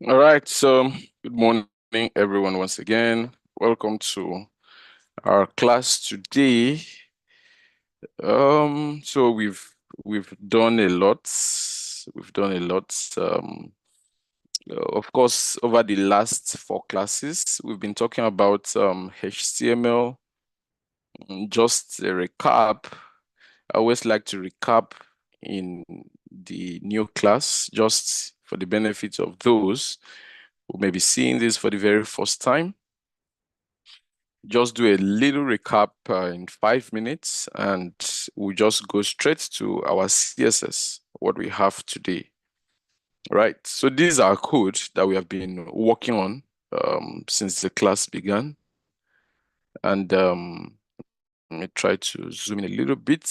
All right, so good morning, everyone, once again. Welcome to our class today. So we've done a lot. We've done a lot. Of course, over the last 4 classes, we've been talking about HTML. Just a recap. I always like to recap in the new class, just for the benefit of those who may be seeing this for the very first time. Just do a little recap in 5 minutes, and we'll just go straight to our CSS, what we have today. Right, so these are code that we have been working on since the class began. And let me try to zoom in a little bit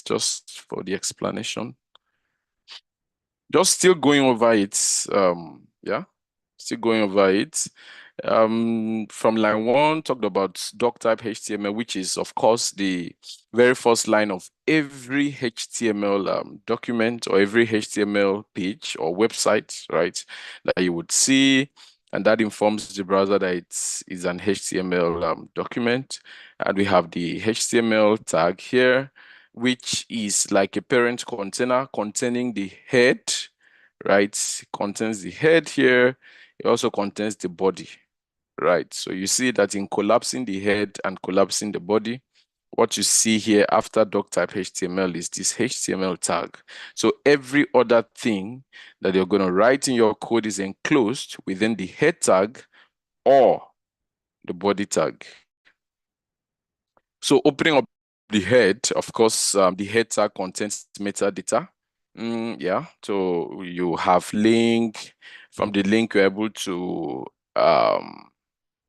just for the explanation. Just still going over it, yeah, still going over it. From line 1, talked about doc type HTML, which is, of course, the very first line of every HTML document or every HTML page or website, right, that you would see. And that informs the browser that it is an HTML document. And we have the HTML tag here, which is like a parent container containing the head, right? It contains the head here. It also contains the body, right? So you see that in collapsing the head and collapsing the body, what you see here after doc type HTML is this HTML tag. So every other thing that you're going to write in your code is enclosed within the head tag or the body tag. So opening up the head, of course, the head tag contains metadata. Yeah, so you have link. From the link, you're able to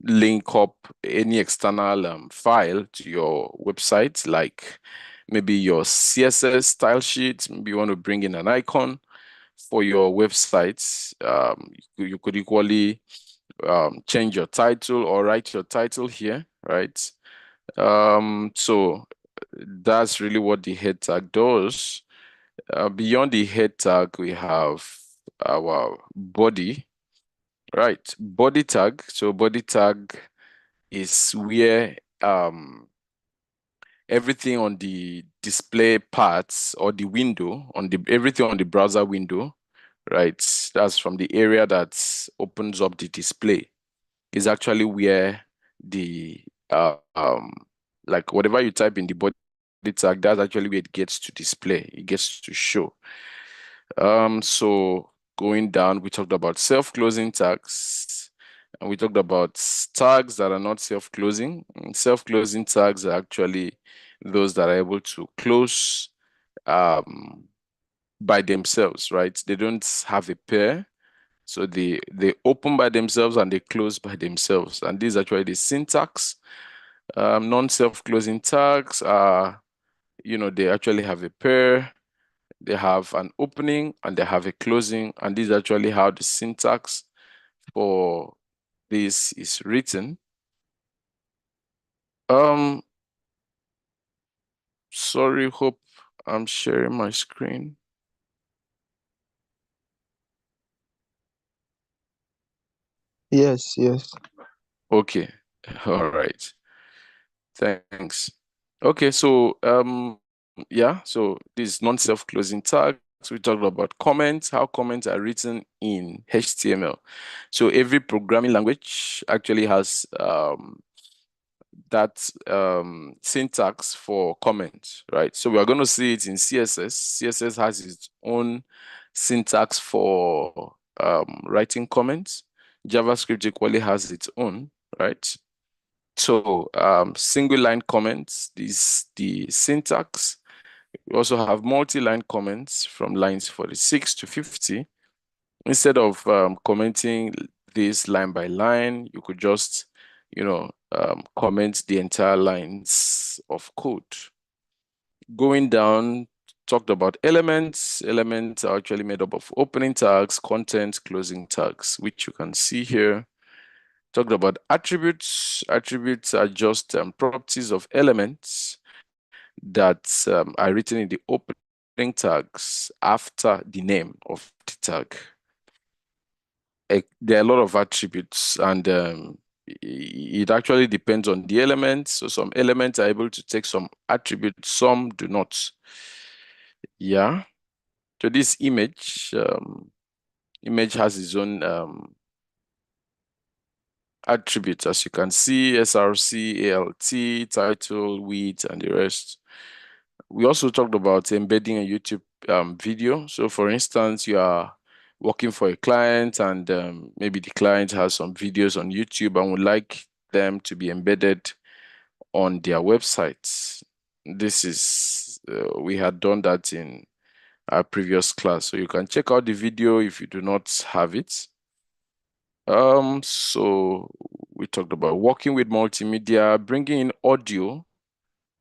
link up any external file to your website, like maybe your CSS style sheet. Maybe you want to bring in an icon for your website. You could equally change your title or write your title here, right? So that's really what the head tag does. Beyond the head tag, we have our body, right? Body tag. So body tag is where everything on the display parts or the window on the everything on the browser window, right? That's from the area that opens up the display is actually where the like whatever you type in the body tag, that's actually where it gets to display, it gets to show. So going down, we talked about self-closing tags, and we talked about tags that are not self-closing. Self-closing tags are actually those that are able to close by themselves, right? They don't have a pair. So they open by themselves and they close by themselves. And this is actually the syntax. Non-self-closing tags are, they actually have a pair, they have an opening, and they have a closing. And this is actually how the syntax for this is written. Sorry, hope I'm sharing my screen. Yes, yes. Okay, all right. Thanks. Okay, so yeah, so this non-self-closing tags. We talked about comments, how comments are written in HTML. So every programming language actually has that syntax for comments, right? So we are going to see it in CSS. CSS has its own syntax for writing comments. JavaScript equally has its own, right? So single line comments is the syntax. We also have multi-line comments from lines 46 to 50. Instead of commenting this line by line, you could just, comment the entire lines of code. Going down, talked about elements. Elements are actually made up of opening tags, content, closing tags, which you can see here. Talked about attributes. Attributes are just properties of elements that are written in the opening tags after the name of the tag. there are a lot of attributes, and it actually depends on the elements. So some elements are able to take some attributes, some do not. Yeah. So this image has its own attributes, as you can see: src, alt, title, width, and the rest. We also talked about embedding a YouTube video. So for instance, you are working for a client, and maybe the client has some videos on YouTube and would like them to be embedded on their website. This is, we had done that in our previous class. So you can check out the video if you do not have it. So we talked about working with multimedia, bringing in audio,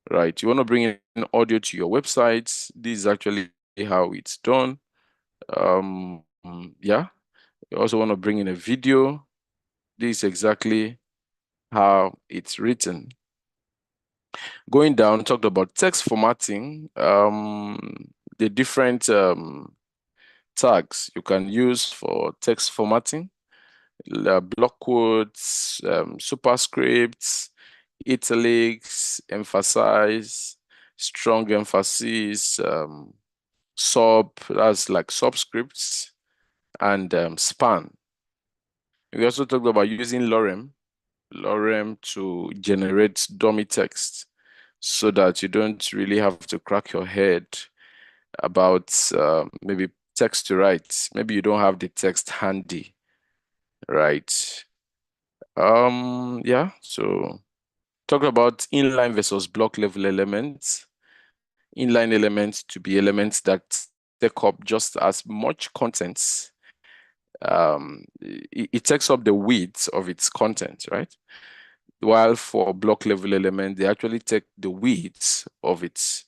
right? You want to bring in audio to your website. This is actually how it's done. Yeah. You also want to bring in a video. This is exactly how it's written. Going down, talked about text formatting, the different tags you can use for text formatting, block quotes, superscripts, italics, emphasize, strong emphasis, that's like subscripts, and span. We also talked about using lorem to generate dummy text, so that you don't really have to crack your head about maybe text to write. Maybe you don't have the text handy, right? Yeah, so talk about inline versus block level elements. Inline elements to be elements that take up just as much content. It takes up the width of its content, right? While for block level element, they actually take the width of its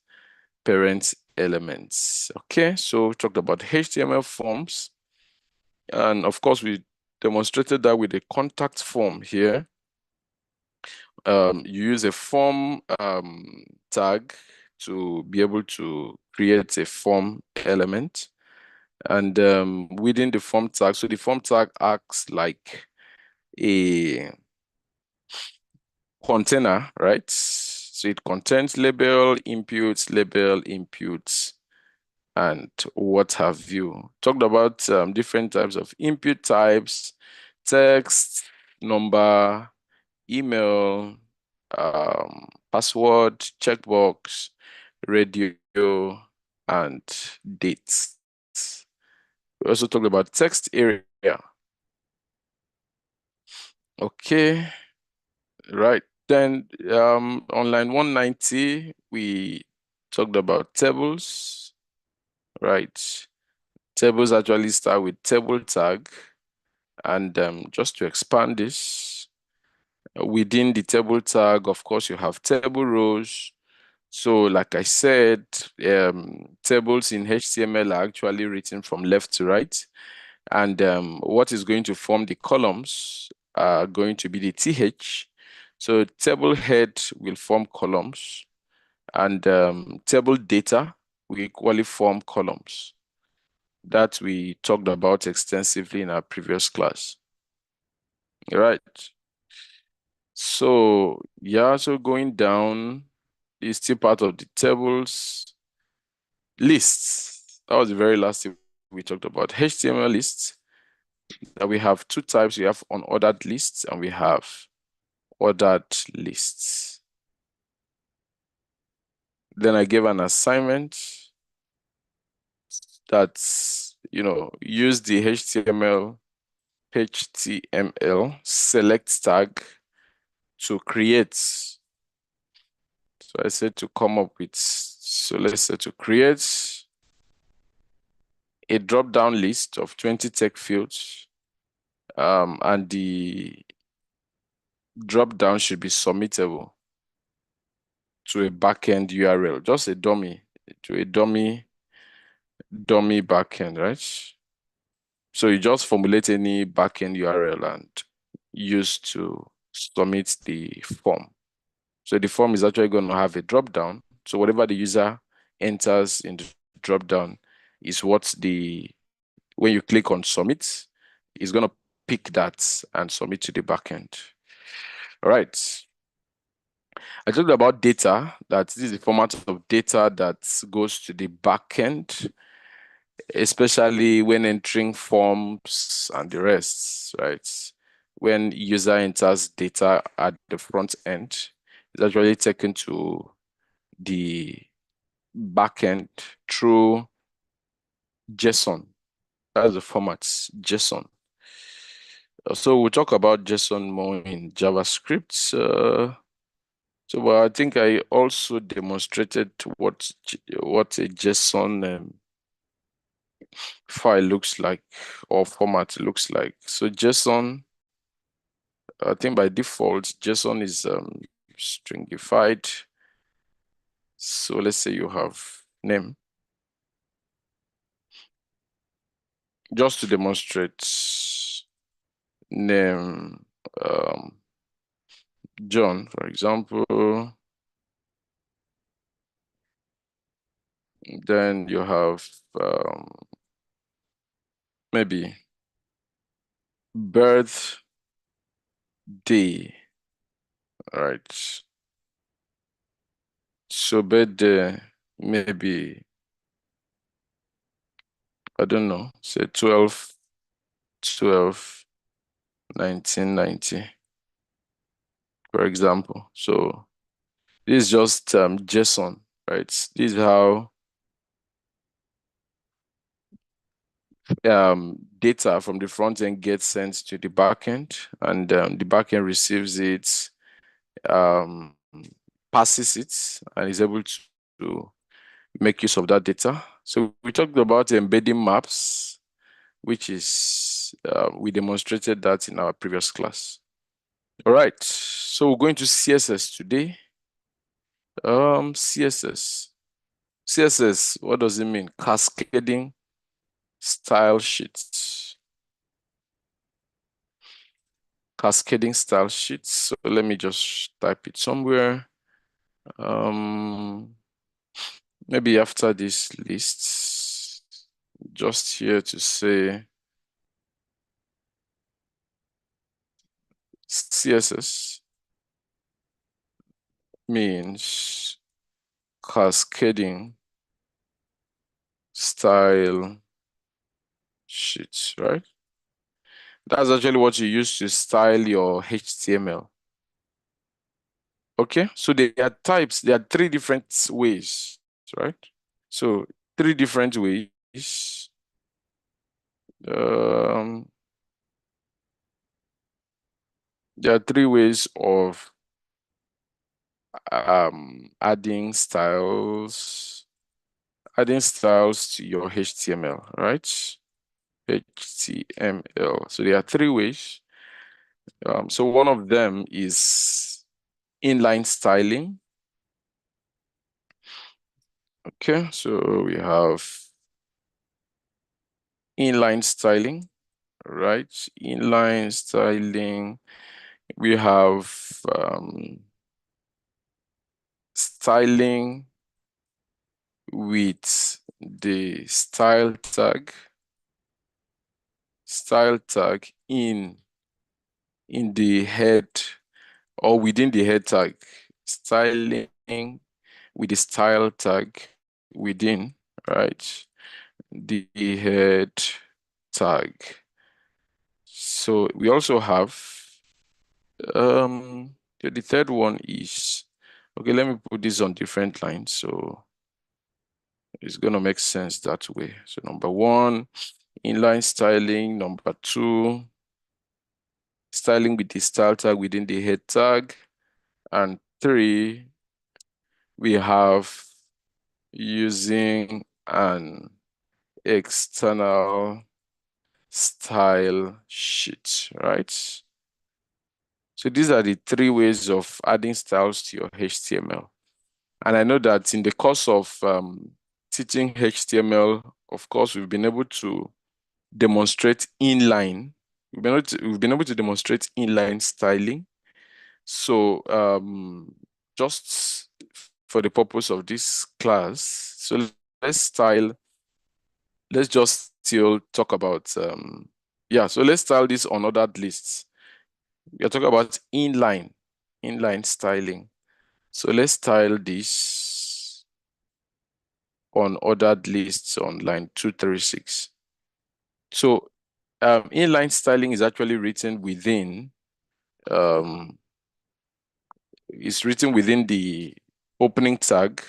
parent elements. Okay, so we talked about HTML forms. And of course, we demonstrated that with the contact form here. You use a form tag to be able to create a form element. And within the form tag, so the form tag acts like a container, right? So it contains label inputs, and what have you. Talked about different types of input types: text, number, email, password, checkbox, radio, and dates. We also talked about text area. Okay, right. Then on line 190, we talked about tables, right? Tables actually start with table tag. And just to expand this, within the table tag, of course, you have table rows. So like I said, tables in HTML are actually written from left to right. And what is going to form the columns are going to be the TH. So table head will form columns, and table data will equally form columns. That we talked about extensively in our previous class. All right. So yeah, so going down is still part of the tables. Lists. That was the very last thing we talked about. HTML lists. That we have two types. We have unordered lists and we have ordered lists. Then I gave an assignment that's, use the HTML select tag to create. So I said to come up with, so let's say to create a drop-down list of 20 tech fields, and the drop-down should be submittable to a backend URL, just a dummy, to a dummy backend, right? So you just formulate any backend URL and use to submit the form. So the form is actually going to have a drop-down. So whatever the user enters in the drop-down is what when you click on submit, it's going to pick that and submit to the backend. All right. I talked about data, that this is the format of data that goes to the backend, especially when entering forms and the rest, right? When user enters data at the front end, it's actually taken to the backend through JSON. That's the format, JSON. So we'll talk about JSON more in JavaScript. I think I also demonstrated what a JSON file looks like, or format looks like. So JSON, I think by default, JSON is stringified. So let's say you have name. Just to demonstrate, name John, for example. Then you have maybe birthday, right? So birthday, maybe, I don't know, say 12/12/1990, for example. So this is just JSON, right? This is how data from the front end gets sent to the backend, and the backend receives it, passes it, and is able to make use of that data. So we talked about embedding maps, which is, we demonstrated that in our previous class. All right, so we're going to CSS today. CSS, what does it mean? Cascading style sheets. Cascading style sheets. So let me just type it somewhere. Maybe after this list, just here to say CSS means cascading style sheets, right? That's actually what you use to style your HTML. Okay, so there are types, there are three different ways, right? So three different ways. There are three ways of adding styles to your HTML, right? HTML. So there are three ways. So one of them is inline styling. Okay, so we have inline styling, right? Inline styling. We have styling with the style tag in the head or within the head tag. Styling with the style tag within, right? The head tag. So we also have the third one is, okay, let me put this on different lines so it's gonna make sense that way. So number one, inline styling. Number two, styling with the style tag within the head tag. And three, we have using an external style sheet, right? So these are the three ways of adding styles to your HTML. And I know that in the course of teaching HTML, of course, we've been able to demonstrate inline. We've been able to demonstrate inline styling. So just for the purpose of this class, so let's just still talk about Yeah, so let's style this on ordered lists. We are talking about inline styling. So let's style this on ordered lists on line 236. So inline styling is actually written within the opening tag.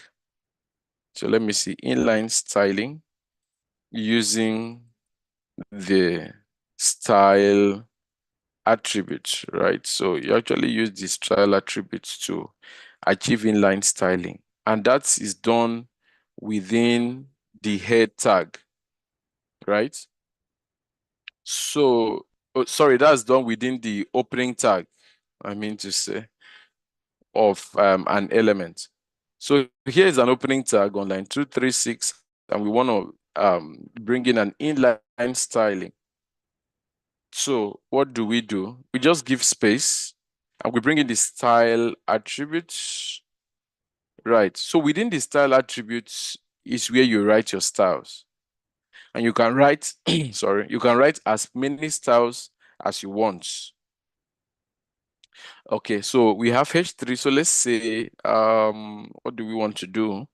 So let me see, inline styling using the style attributes, right? So you actually use the style attributes to achieve inline styling, and that is done within the head tag, right? So, oh, sorry, that's done within the opening tag, I mean to say, of an element. So here is an opening tag on line 236, and we want to bring in an inline styling. So what do? We just give space and we bring in the style attributes, right? So within the style attributes is where you write your styles. And you can write, sorry, you can write as many styles as you want. Okay, so we have H3. So let's say, what do we want to do?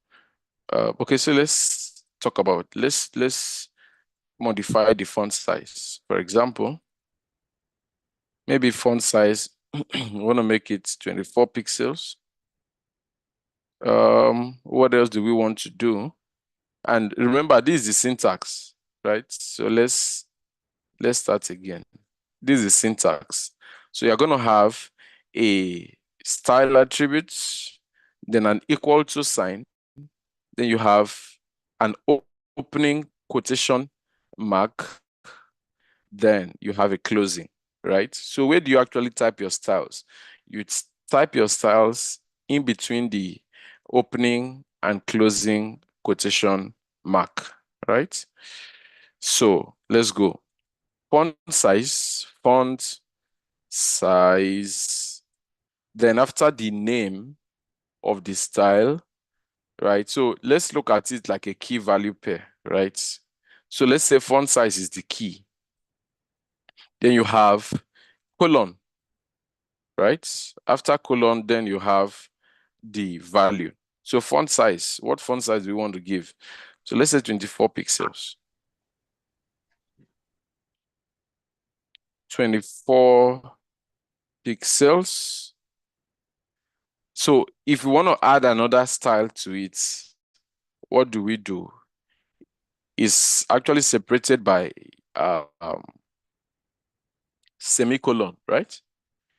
Okay, so let's talk about, let's modify the font size. For example, maybe font size, we want to make it 24 pixels. What else do we want to do? And remember, this is the syntax, right? So let's start again. This is the syntax. So you're going to have a style attribute, then an equal to sign, then you have an opening quotation mark, then you have a closing, right? So where do you actually type your styles? You type your styles in between the opening and closing quotation mark, right? So let's go. Font size, then after the name of the style, right? So let's look at it like a key value pair, right? So let's say font size is the key. Then you have colon, right? After colon, then you have the value. So font size, what font size do we want to give? So let's say 24 pixels. 24 pixels. So if we want to add another style to it, what do? It's actually separated by semicolon, right?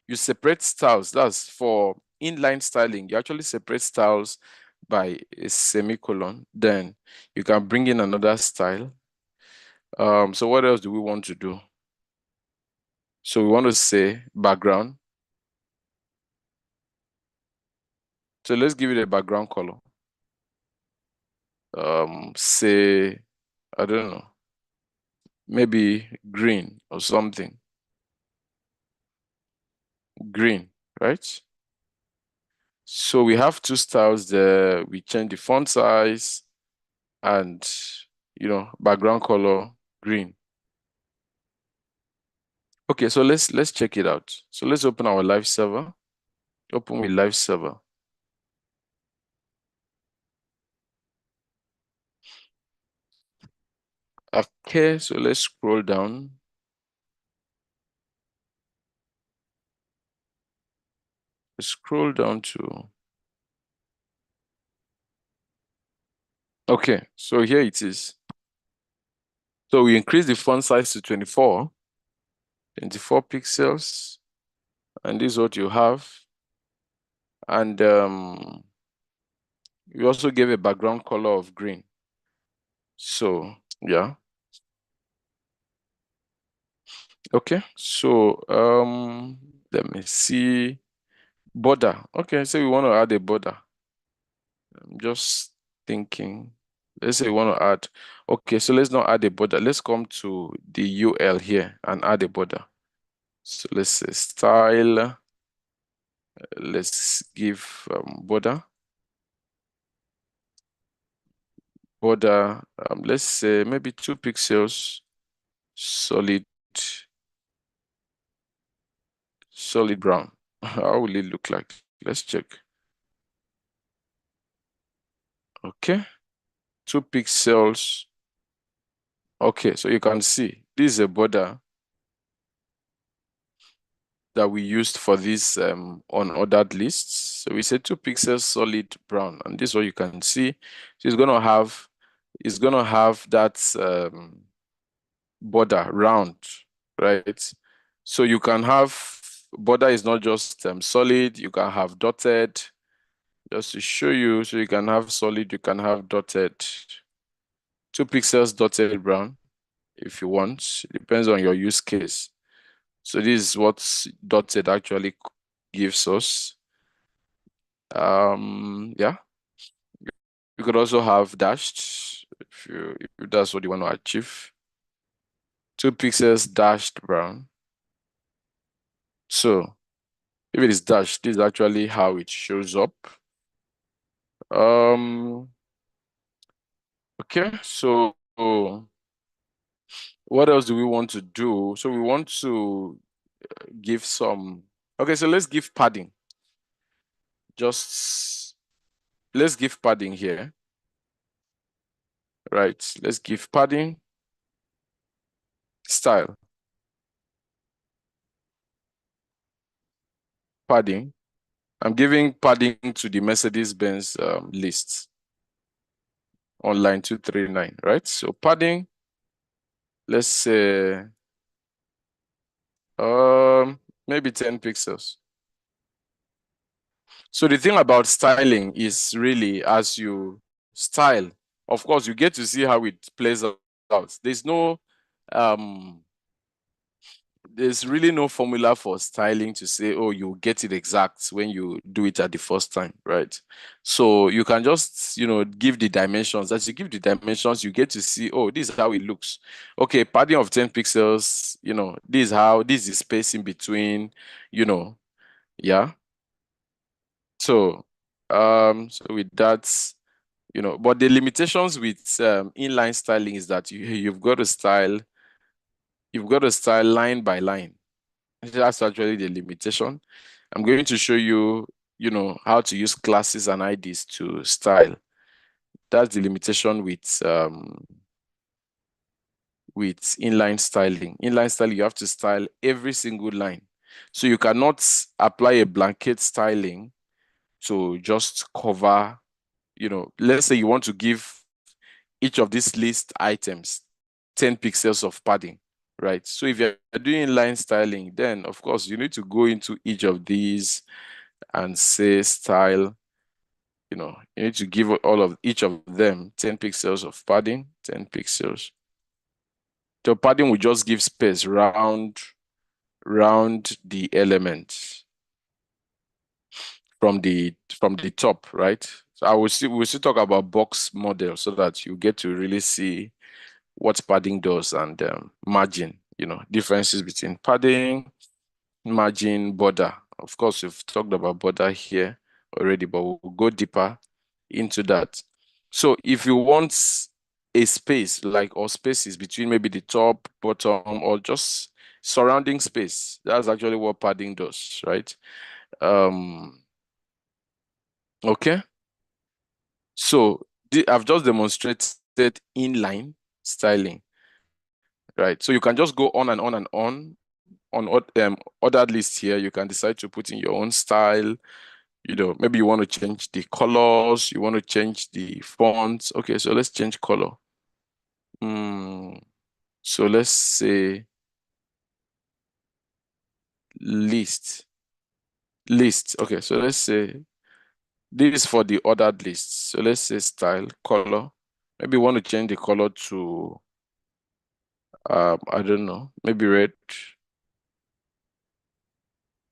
You separate styles. That's for inline styling. You actually separate styles by a semicolon. Then you can bring in another style. So what else do we want to do? So we want to say background. So let's give it a background color. Say, I don't know, maybe green or something. Green, right? So we have two styles there. We change the font size and, background color green. Okay, so let's check it out. So let's open our live server. Open with live server. Okay, so let's scroll down. Scroll down to, okay, so here it is. So we increase the font size to 24 pixels, and this is what you have. And we also gave a background color of green. So yeah. Okay, so let me see. Border. Okay, so we want to add a border. I'm just thinking. Let's say we want to add. Okay, so let's not add a border. Let's come to the UL here and add a border. So let's say style. Let's give border. Border. Let's say maybe 2 pixels. Solid brown. How will it look like? Let's check. Okay, 2 pixels. Okay, so you can see this is a border that we used for this unordered lists. So we say 2 pixels solid brown, and this is what you can see. So it's gonna have that border round, right? So you can have border is not just solid, you can have dotted. Just to show you, so you can have solid, you can have dotted. 2 pixels dotted brown if you want. It depends on your use case. So this is what dotted actually gives us. Yeah. You could also have dashed if that's what you want to achieve. 2 pixels dashed brown. So if it is dashed, this is actually how it shows up. Okay, so what else do we want to do? So we want to give some. Okay, so let's give padding. Let's give padding here. Right, let's give padding. Style. Padding. I'm giving padding to the Mercedes-Benz list on line 239, right? So padding, let's say maybe 10 pixels. So the thing about styling is really as you style, of course, you get to see how it plays out. Um, there's really no formula for styling to say, oh, you get it exact when you do it at the first time, right? So you can just, give the dimensions. As you give the dimensions, you get to see, oh, this is how it looks. Okay, padding of 10 pixels, this is the space in between, yeah. So with that, but the limitations with inline styling is that you've got to style line by line. That's actually the limitation. I'm going to show you, how to use classes and IDs to style. That's the limitation with inline styling. Inline styling, you have to style every single line. So you cannot apply a blanket styling to just cover, let's say you want to give each of these list items 10 pixels of padding, right? So if you're doing line styling, then of course you need to go into each of these and say style, you need to give each of them 10 pixels of padding, 10 pixels. So padding will just give space round the element from the top, right? So we'll still talk about box model so that you get to really see what padding does and margin, differences between padding, margin, border. Of course, we've talked about border here already, but we'll go deeper into that. So if you want a space or spaces between maybe the top, bottom, or just surrounding space, that's actually what padding does, right? Okay. So I've just demonstrated inline styling, right? So you can just go on and on and on ordered list here. You can decide to put in your own style. Maybe you want to change the colors, you want to change the fonts. Okay, so let's change color. So let's say list. Okay, so let's say this is for the ordered list. So let's say style, color. Maybe you want to change the color to I don't know, maybe red.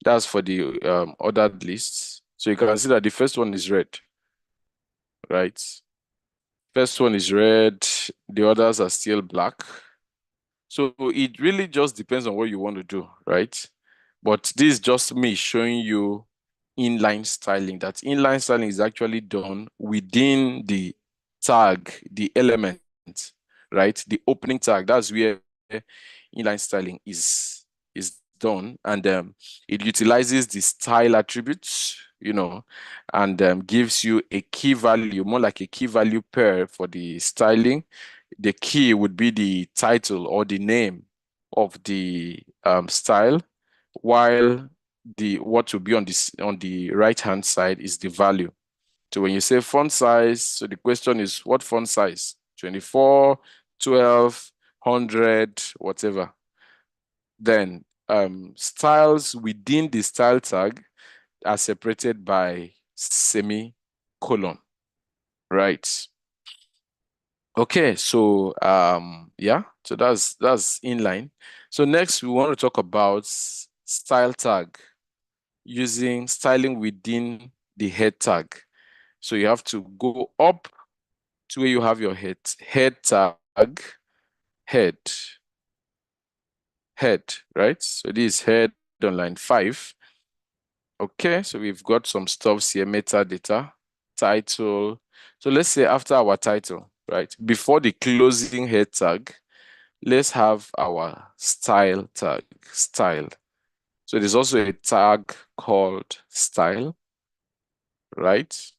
That's for the ordered lists. So you can see that the first one is red, right? First one is red, the others are still black. So it really just depends on what you want to do, right? But this is just me showing you inline styling. That inline styling is actually done within the tag, the element, right? The opening tag. That's where inline styling is done, and it utilizes the style attributes, and gives you a key value, more like a key value pair for the styling. The key would be the title or the name of the style, while what will be on the right hand side is the value. So when you say font size, so the question is what font size? 24, 12, 100, whatever. Then styles within the style tag are separated by semicolon, right? Okay, so yeah, so that's inline. So next we want to talk about style tag, using styling within the head tag. So you have to go up to where you have your head tag, head, right? So this is head on line 5. Okay, so we've got some stuffs here, metadata, title. So let's say after our title, right? Before the closing head tag, let's have our style tag, style. So there's also a tag called style, right?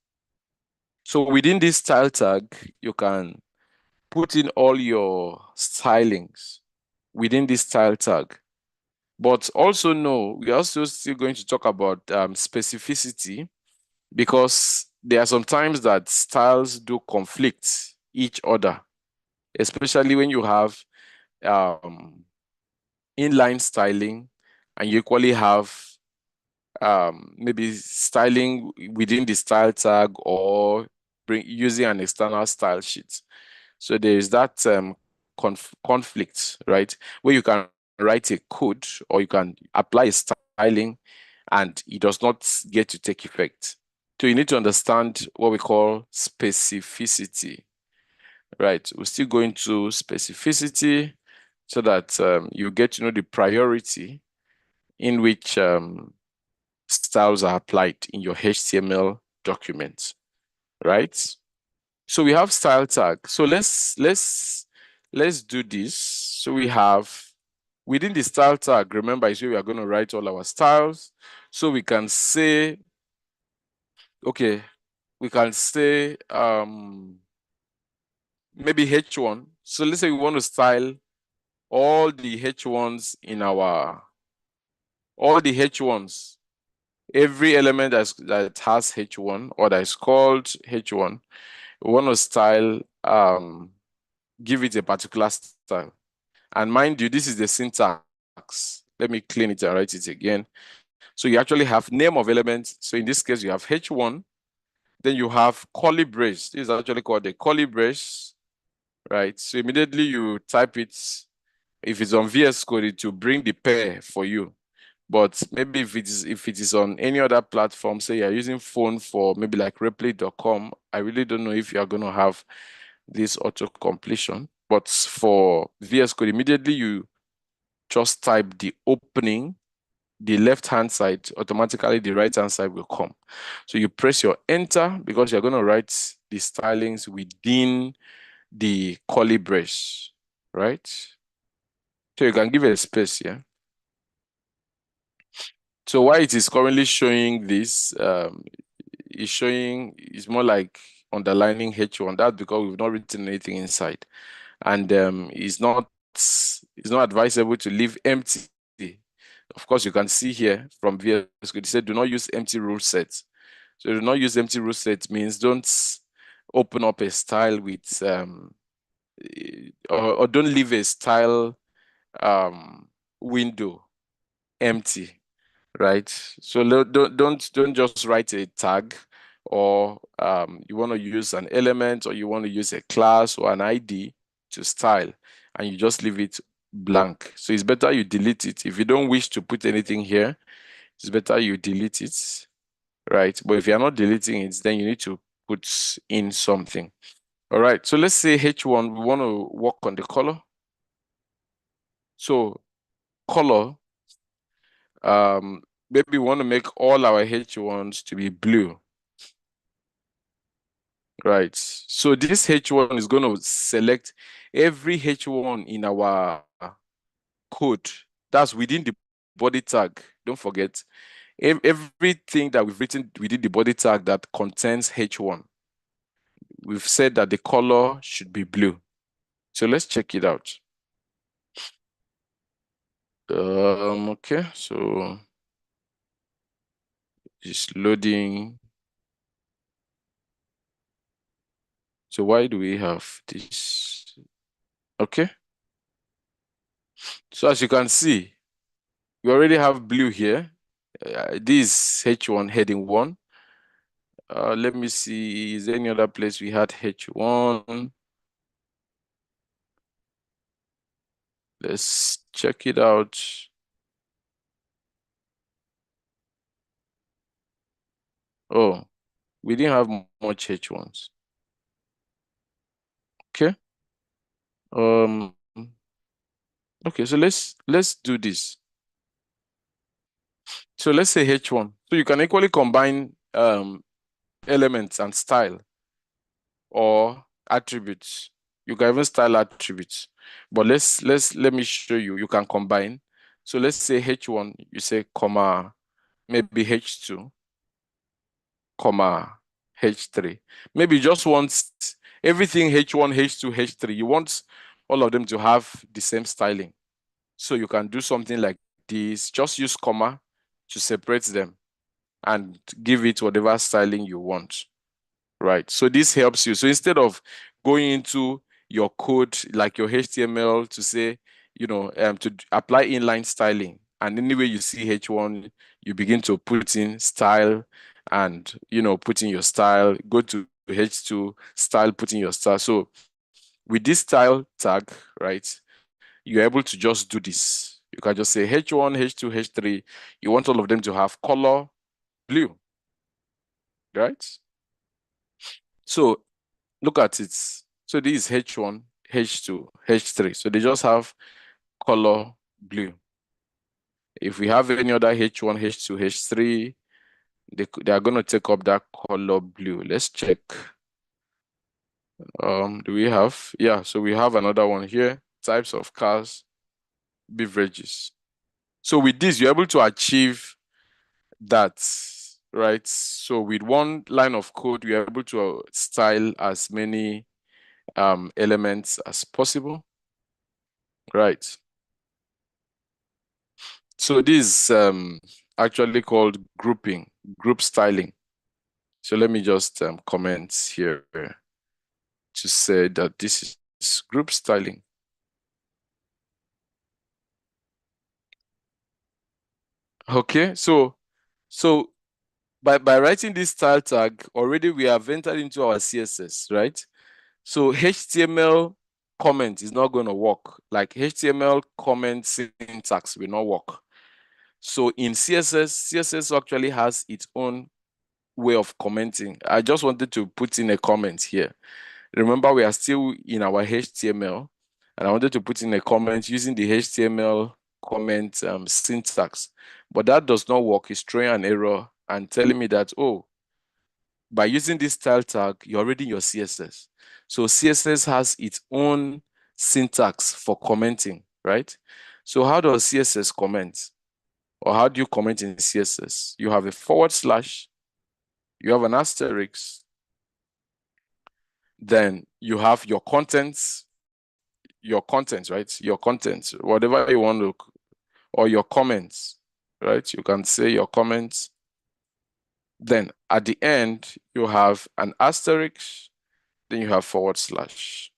So within this style tag, you can put in all your stylings within this style tag. But also know, we're also still going to talk about specificity, because there are some times that styles do conflict each other, especially when you have inline styling and you equally have maybe styling within the style tag, or using an external style sheet. So there is that conflict, right? Where you can write a code or you can apply a styling and it does not get to take effect. So you need to understand what we call specificity, right? We're still going to specificity so that you get to know the priority in which styles are applied in your HTML documents, right? So we have style tag. So let's do this. So we have within the style tag, remember, is where we are going to write all our styles. So we can say, okay, we can say maybe H1. So let's say we want to style all the H1s in our all the H1s. Every element that has H1 or that is called H1, we want to style, give it a particular style. And mind you, this is the syntax. Let me clean it and write it again. So you actually have name of elements. So in this case, you have H1, then you have curly brace. This is actually called the curly brace, right? So immediately you type it. If it's on VS Code, it will bring the pair for you. But maybe if it is on any other platform, say you're using phone for maybe like replay.com, I really don't know if you're going to have this auto completion. But for VS Code, immediately you just type the opening, the left-hand side, automatically the right-hand side will come. So you press your enter because you're going to write the stylings within the curly brace, right? So you can give it a space here. So why it is currently showing this, is more like underlining H1. That's because we've not written anything inside. And it's not advisable to leave empty. Of course, you can see here from VS Code, it said do not use empty rule sets. So do not use empty rule sets means don't open up a style with or don't leave a style window empty, right? So don't just write a tag, or you want to use an element, or you want to use a class or an ID to style, and you just leave it blank. So it's better you delete it. If you don't wish to put anything here, it's better you delete it, right? But if you're not deleting it, then you need to put in something. All right, so let's say H1, we want to work on the color. So color, maybe we want to make all our H1s to be blue, right? So this H1 is going to select every H1 in our code. That's within the body tag. Don't forget, everything that we've written within the body tag that contains H1, we've said that the color should be blue. So let's check it out. Okay, so it's loading. So why do we have this? Okay, so as you can see, we already have blue here. This H1 heading 1. Let me see, is there any other place we had H1? Let's check it out. Oh, we didn't have much H1s. Okay. Okay, so let's do this. So let's say H1. So you can equally combine elements and style or attributes. You can even style attributes. But let me show you. You can combine. So let's say H1, you say comma, maybe H2, comma, H3. Maybe you just want everything H1, H2, H3. You want all of them to have the same styling. So you can do something like this. Just use comma to separate them and give it whatever styling you want, right? So this helps you. So instead of going into your code, like your HTML, to say, to apply inline styling, and anyway you see H1, you begin to put in style and, put in your style, go to H2, style, put in your style. So with this style tag, right, you're able to just do this. You can just say H1, H2, H3. You want all of them to have color blue, right? So look at it. So this is H1, H2, H3. So they just have color blue. If we have any other H1, H2, H3, they are going to take up that color blue. Let's check. Do we have? Yeah, so we have another one here. Types of cars, beverages. So with this, you're able to achieve that, right? So with one line of code, we are able to style as many elements as possible, right? So this is actually called grouping, group styling. So let me just comment here to say that this is group styling. Okay, so by writing this style tag, already we have entered into our CSS, right? So HTML comment is not going to work. Like HTML comment syntax will not work. So in CSS actually has its own way of commenting. I just wanted to put in a comment here. Remember, we are still in our HTML, and I wanted to put in a comment using the HTML comment syntax, but that does not work. It's throwing an error and telling me that, oh, by using this style tag, you're already in your CSS. So CSS has its own syntax for commenting, right? So how does CSS comment? Or how do you comment in CSS? You have a forward slash, you have an asterisk, then you have your contents, right? Your contents, whatever you want to, or your comments, right? You can say your comments. Then at the end, you have an asterisk, then you have forward slash.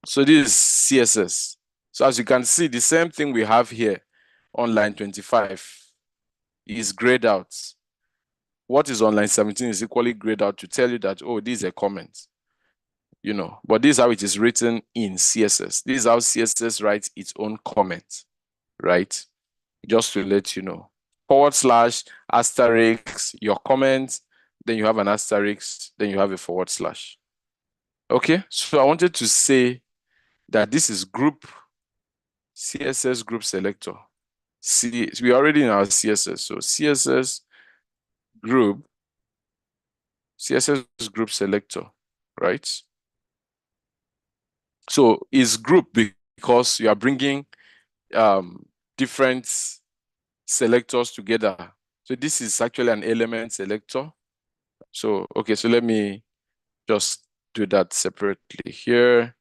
So this is CSS. So as you can see, the same thing we have here on line 25 is grayed out. What is on line 17 is equally grayed out to tell you that, oh, this is a comment. But this is how it is written in CSS. This is how CSS writes its own comment, right? Just to let you know. Forward slash, asterisk, your comment, then you have an asterisk, then you have a forward slash. Okay, so I wanted to say that this is group CSS group selector. See, we already in our CSS, so group, CSS group selector, right? So it's group because you are bringing different selectors together. So this is actually an element selector. So, okay, so let me just do that separately here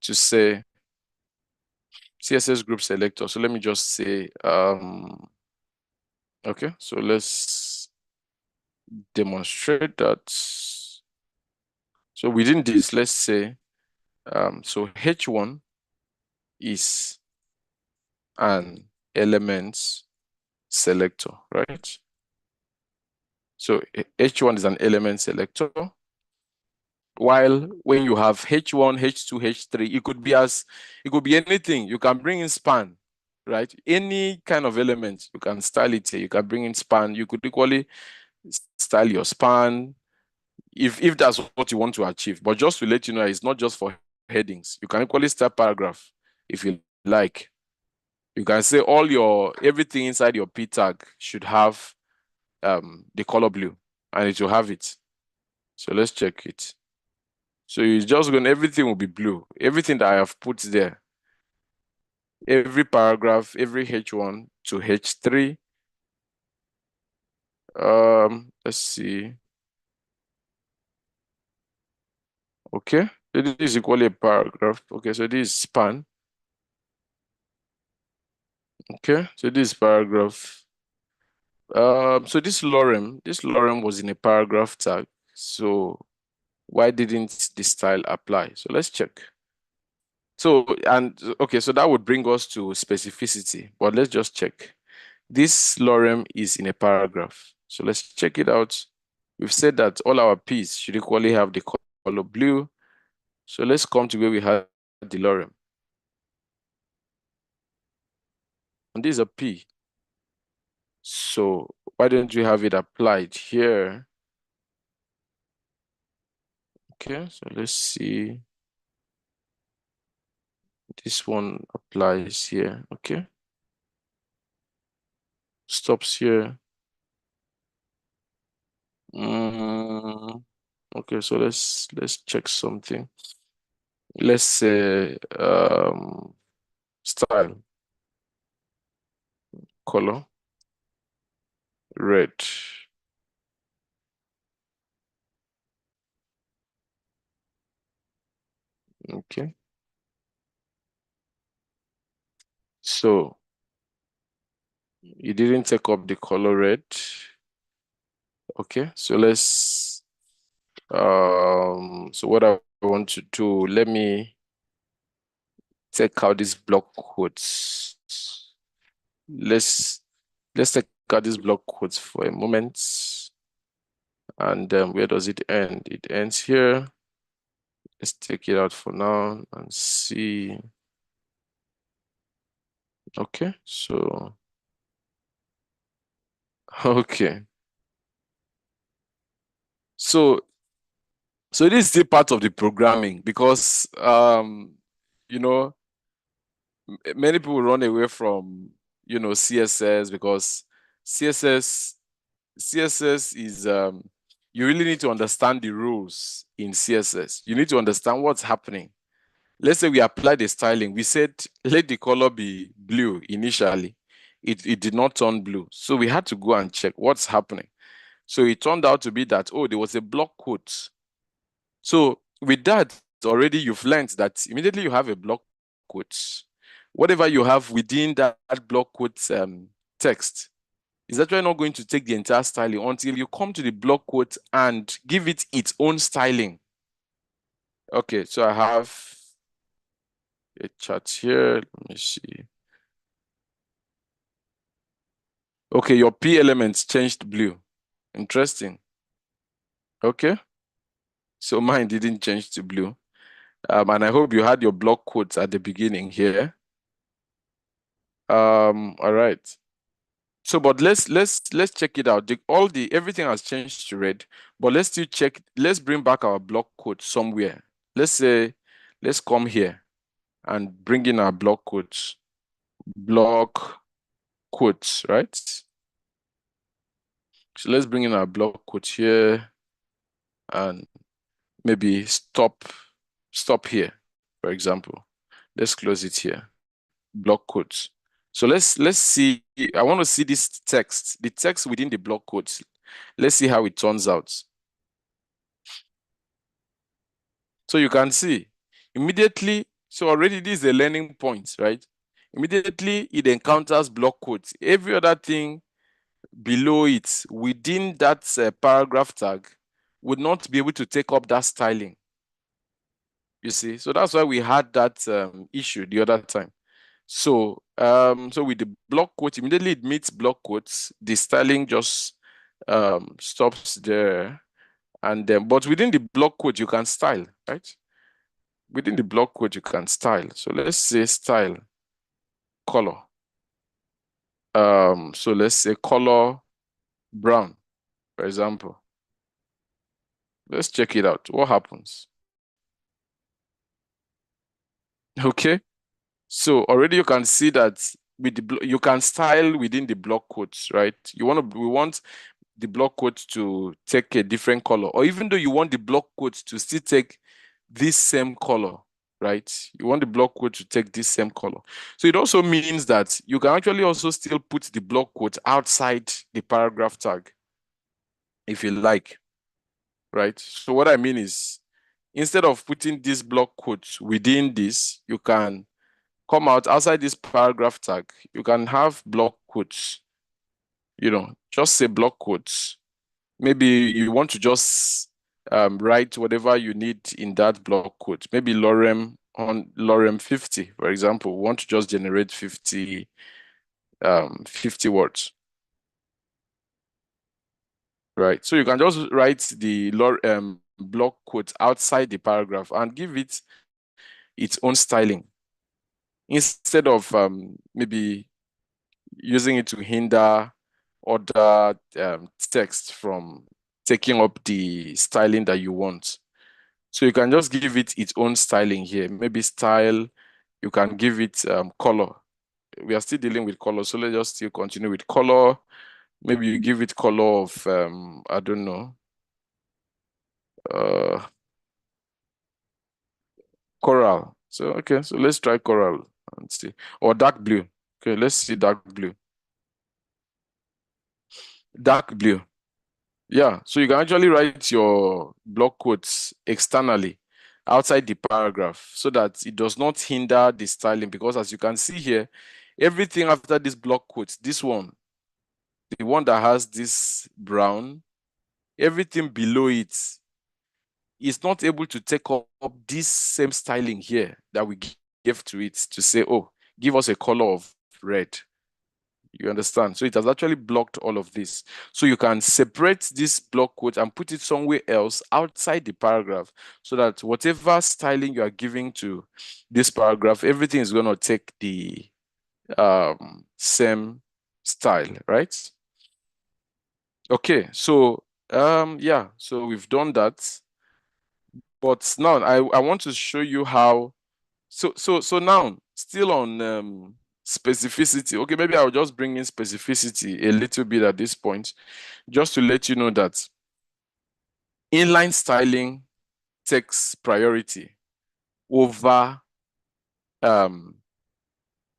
to say CSS group selector. So let me just say, okay, so let's demonstrate that. So within this, let's say, so H1 is an element selector, right? So H1 is an element selector. While when you have H1, H2, H3, it could be anything. You can bring in span, right? Any kind of element, you can style it here. You can bring in span. You could equally style your span if that's what you want to achieve. But just to let you know, it's not just for headings. You can equally style paragraph if you like. You can say everything inside your P tag should have the color blue, and it will have it. So let's check it. So it's just going, everything will be blue. Everything that I have put there, every paragraph, every H1 to H3. Let's see. Okay, so this is equally a paragraph. Okay, so this is span. Okay, so this is paragraph. So this lorem was in a paragraph tag. So why didn't the style apply? So let's check. So, and okay, so that would bring us to specificity, but let's just check. This lorem is in a paragraph. So let's check it out. We've said that all our P's should equally have the color blue. So let's come to where we had the lorem. And this is a P. So why don't we have it applied here? Okay, so let's see. This one applies here. Okay. Stops here. Okay, so let's check something. Let's say style, color, red. Okay. So you didn't take up the color red. Okay, so so what I want to do, let me take out these block quotes. Let's take out these block quotes for a moment. And where does it end? It ends here. Let's take it out for now and see. Okay, so okay. So this is still part of the programming because you know, many people run away from CSS because CSS CSS is you really need to understand the rules in CSS. You need to understand what's happening. Let's say we apply the styling. We said let the color be blue initially. It did not turn blue. So we had to go and check what's happening. So it turned out to be that, oh, there was a block quote. So with that, already you've learned that immediately you have a block quote. Whatever you have within that block quote text is actually not going to take the entire styling until you come to the block quote and give it its own styling. Okay, so I have a chart here. Let me see. Okay, your P elements changed blue. Interesting. Okay, so mine didn't change to blue. And I hope you had your block quotes at the beginning here. All right. So, but let's check it out. Everything has changed to red, but let's still check. Let's bring back our block quote somewhere. Let's say, let's come here and bring in our block quotes. Block quotes, right? So let's bring in our block quote here and maybe stop here, for example. Let's close it here. Block quotes. So let's see. I want to see this text, the text within the block quotes. Let's see how it turns out. So you can see immediately. So already this is a learning point, right? Immediately it encounters block quotes. Every other thing below it within that paragraph tag would not be able to take up that styling. You see, so that's why we had that issue the other time. So so with the block quote, immediately it meets block quotes, the styling just stops there. And then, but within the block quote, you can style, right? Within the block quote, you can style. So let's say style color. So let's say color brown, for example. Let's check it out. What happens? Okay. So already you can see that with the you can style within the block quotes, right? We want the block quote to take a different color, or even though you want the block quote to still take this same color, right? You want the block quote to take this same color. So it also means that you can actually also still put the block quote outside the paragraph tag if you like, right? So what I mean is, instead of putting this block quote within this, you can come out outside this paragraph tag. You can have block quotes, just say block quotes. Maybe you want to just write whatever you need in that block quote. Maybe lorem 50, for example. We want to just generate 50 words. Right. So you can just write the block quote outside the paragraph and give it its own styling instead of maybe using it to hinder other text from taking up the styling that you want. So you can just give it its own styling here. Maybe style, you can give it color. We are still dealing with color, so let's just still continue with color. Maybe you give it color of, I don't know, uh, coral. So, okay, so let's try coral and see. Or dark blue. Okay, let's see dark blue. Dark blue. Yeah, so you can actually write your block quotes externally outside the paragraph so that it does not hinder the styling, because as you can see here, everything after this block quotes, this one, the one that has this brown, everything below it is not able to take up this same styling here that we gave to it to say, oh, give us a color of red. You understand? So it has actually blocked all of this. So you can separate this block quote and put it somewhere else outside the paragraph so that whatever styling you are giving to this paragraph, everything is going to take the same style, right? Okay, so yeah, so we've done that. But now I want to show you how. So now, still on specificity. Okay, maybe I'll just bring in specificity a little bit at this point, just to let you know that inline styling takes priority over um,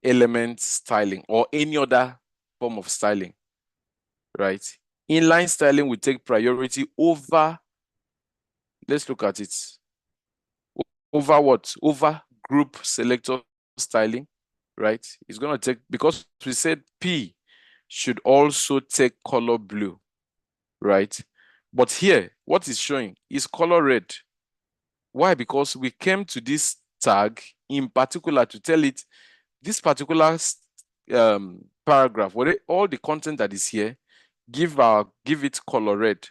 element styling or any other form of styling, right? Inline styling will take priority over, let's look at it, over what? Over group selector styling, right? It's going to take, because we said P should also take color blue, right? But here, what is showing is color red. Why? Because we came to this tag in particular to tell it this particular paragraph, all the content that is here, give it color red.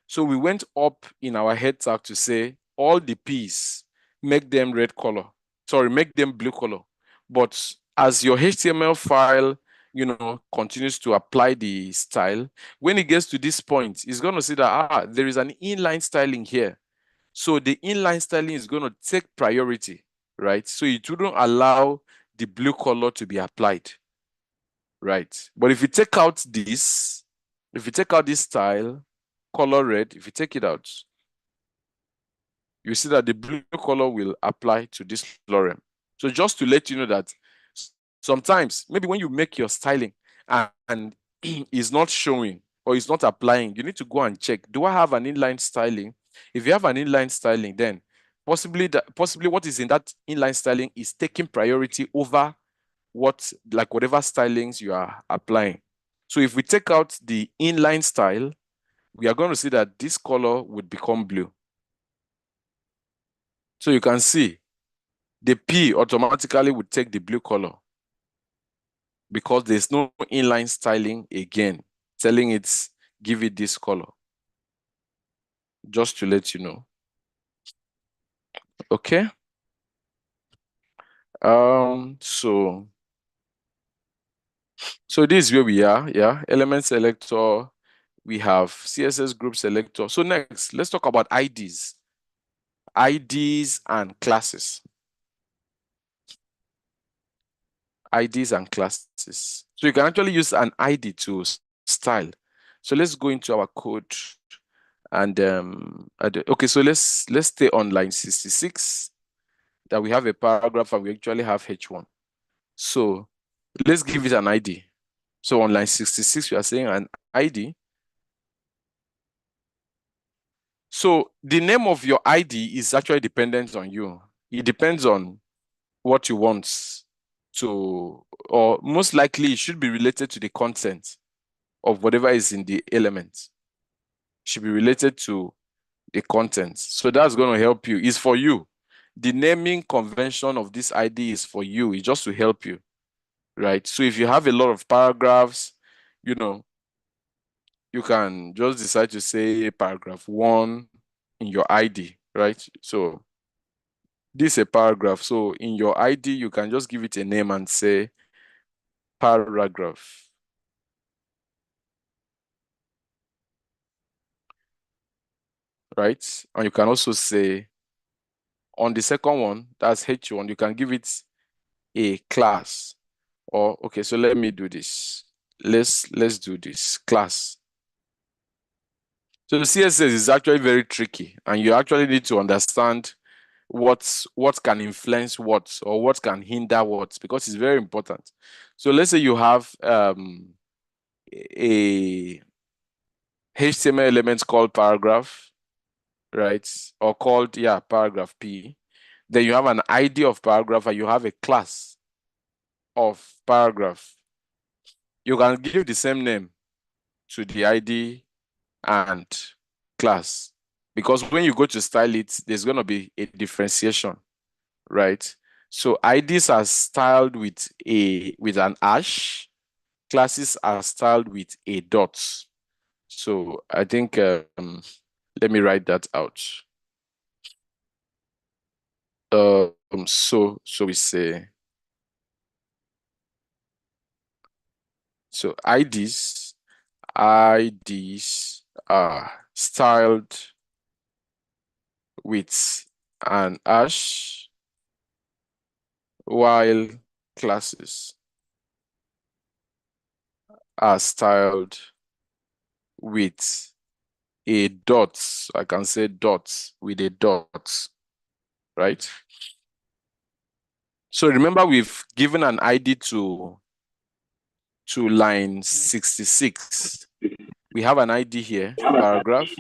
So we went up in our head tag to say all the P's, make them red color. Sorry, make them blue color. But as your HTML file, continues to apply the style, when it gets to this point, it's going to see that there is an inline styling here. So the inline styling is going to take priority, right? So it wouldn't allow the blue color to be applied, right? But if you take out this, style, color red, if you take it out, you see that the blue color will apply to this lorem. So just to let you know that sometimes, maybe when you make your styling and it's not showing or it's not applying, you need to go and check, do I have an inline styling? If you have an inline styling, then possibly what is in that inline styling is taking priority over whatever stylings you are applying. So if we take out the inline style, we are going to see that this color would become blue. So you can see the P automatically would take the blue color because there's no inline styling again, telling it, give it this color. Just to let you know. Okay. So this is where we are. Yeah. Element selector. We have CSS group selector. So next, let's talk about IDs. IDs and classes. IDs and classes. So you can actually use an ID to style. So let's go into our code and okay, so let's stay on line 66 that we have a paragraph and we actually have H1. So let's give it an ID. So on line 66, we are saying an ID. So the name of your ID is actually dependent on you. It depends on what you want to, or most likely it should be related to the content of whatever is in the element. It should be related to the content. So that's going to help you. It's for you. The naming convention of this ID is for you. It's just to help you, right? So if you have a lot of paragraphs, you can just decide to say paragraph 1 in your ID, right? So this is a paragraph. So in your ID, you can just give it a name and say paragraph. Right? And you can also say on the second one, that's H1, you can give it a class. Or okay, so let me do this. Let's do this class. So the CSS is actually very tricky, and you actually need to understand what can influence what or what can hinder what, because it's very important. So let's say you have a HTML element called paragraph, right? Or called, yeah, paragraph P. Then you have an ID of paragraph and you have a class of paragraph. You can give the same name to the ID and class, because when you go to style it, there's going to be a differentiation, right? So IDs are styled with an hash, classes are styled with a dot. So I think let me write that out. So we say, so IDs are styled with an hash, while classes are styled with a dot. I can say dots with a dot, right? So remember, we've given an ID to line 66. We have an ID here, paragraph.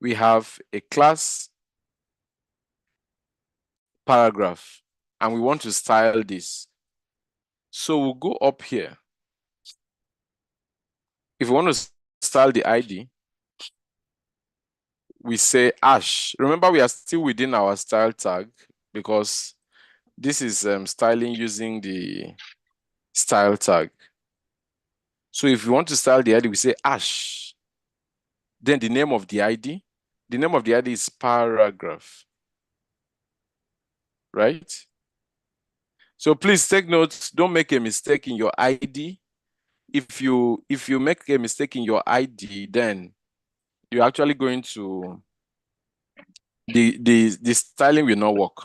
We have a class paragraph, and we want to style this. So we'll go up here. If we want to style the ID, we say hash. Remember, we are still within our style tag because this is styling using the style tag. So if you want to style the ID, we say hash. Then the name of the ID is paragraph, right? So please take notes. Don't make a mistake in your ID. If you make a mistake in your ID, then you're actually going to the styling will not work,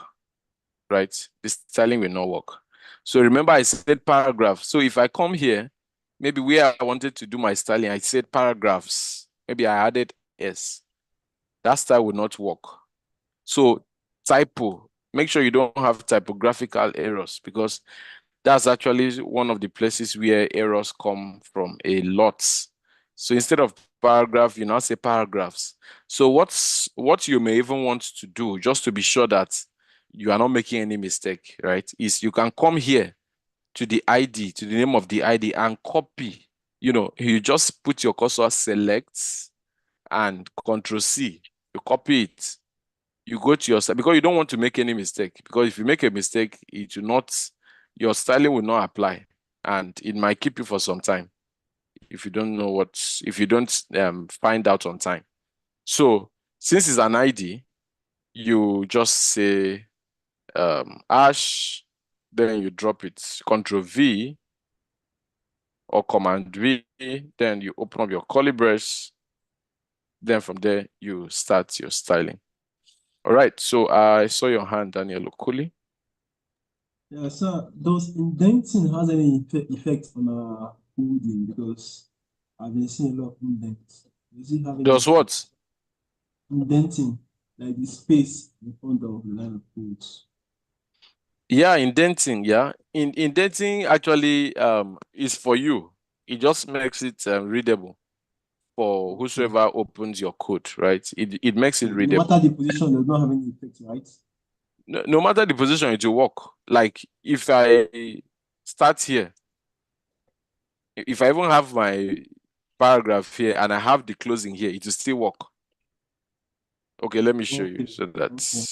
right? The styling will not work. So remember, I said paragraph. So if I come here, maybe where I wanted to do my styling, I said paragraphs. Maybe I added S. that style will not work. So typo, make sure you don't have typographical errors, because that's actually one of the places where errors come from a lot. So instead of paragraph, you now say paragraphs. So what you may even want to do, just to be sure that you are not making any mistake, right, is you can come here to the ID, to the name of the ID, and copy. You just put your cursor, select, and Control C. You copy it. You go to your site, because you don't want to make any mistake. Because if you make a mistake, your styling will not apply, and it might keep you for some time if you don't find out on time. So since it's an ID, you just say hash, then you drop it, Control V or Command V, then you open up your curly brace. Then from there, you start your styling. All right, so I saw your hand, Daniel Okuli. Yeah, so does indenting has any effect on our coding? Because I've been seeing a lot of indents. Does it have any Does effect? what? Indenting, like the space in front of the line of codes. Yeah, indenting. Yeah, indenting actually is for you. It just makes it readable for Okay. whosoever opens your code, right? It makes it So no matter readable. the position, does not have any effect, right? No matter the position, it will work. Like if I start here, if I even have my paragraph here and I have the closing here, it will still work. Okay, let me show you Okay. so that Okay.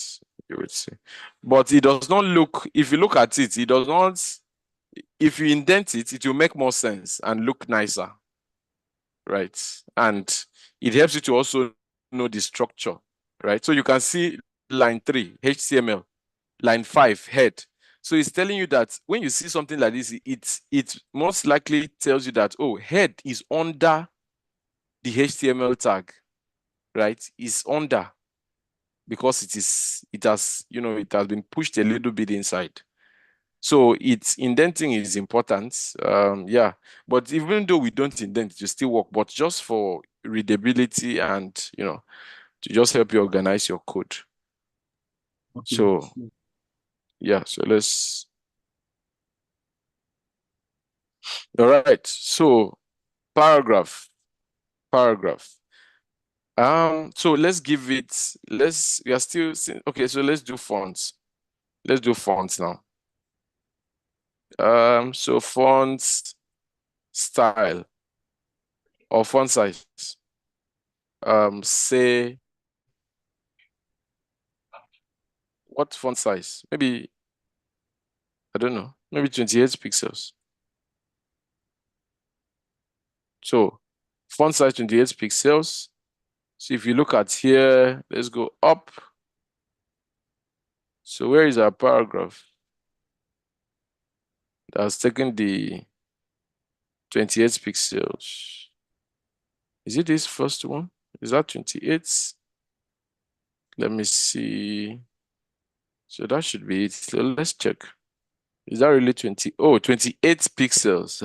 you would see. But it does not look, if you look at it, it does not, if you indent it, it will make more sense and look nicer, right? And it helps you to also know the structure, right? So you can see line 3, HTML, line 5, head. So it's telling you that when you see something like this, it most likely tells you that, oh, head is under the HTML tag, right? It's under, because it has been pushed a little bit inside. So its indenting is important. Yeah. But even though we don't indent, it will still work. But just for readability and, to just help you organize your code. Okay. So, yeah. So all right. So paragraph, paragraph. So we are still, okay. So let's do fonts. Let's do fonts now. So fonts style or font size. Say what font size? Maybe, I don't know, maybe 28 pixels. So font size 28 pixels. So if you look at here, let's go up. So where is our paragraph? That's taken the 28 pixels. Is it this first one? Is that 28? Let me see. So that should be it. So let's check. Is that really 20? Oh, 28 pixels.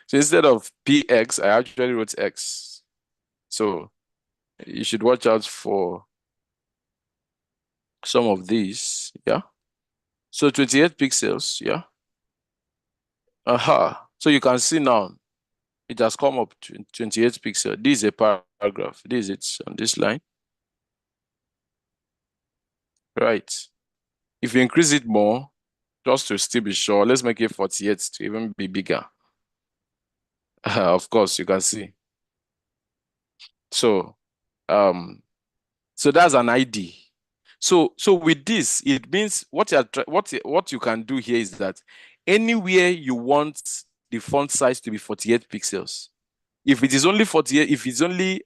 So instead of px, I actually wrote x. So you should watch out for some of these. Yeah. So 28 pixels. Yeah. Aha. So you can see now it has come up to 28 pixels. This is a paragraph. This is it on this line. Right. If you increase it more, just to still be sure, let's make it 48 to even be bigger. Of course, you can see. So, so that's an ID. So with this, it means what you can do here is that anywhere you want the font size to be 48 pixels. If it is only 48, if it's only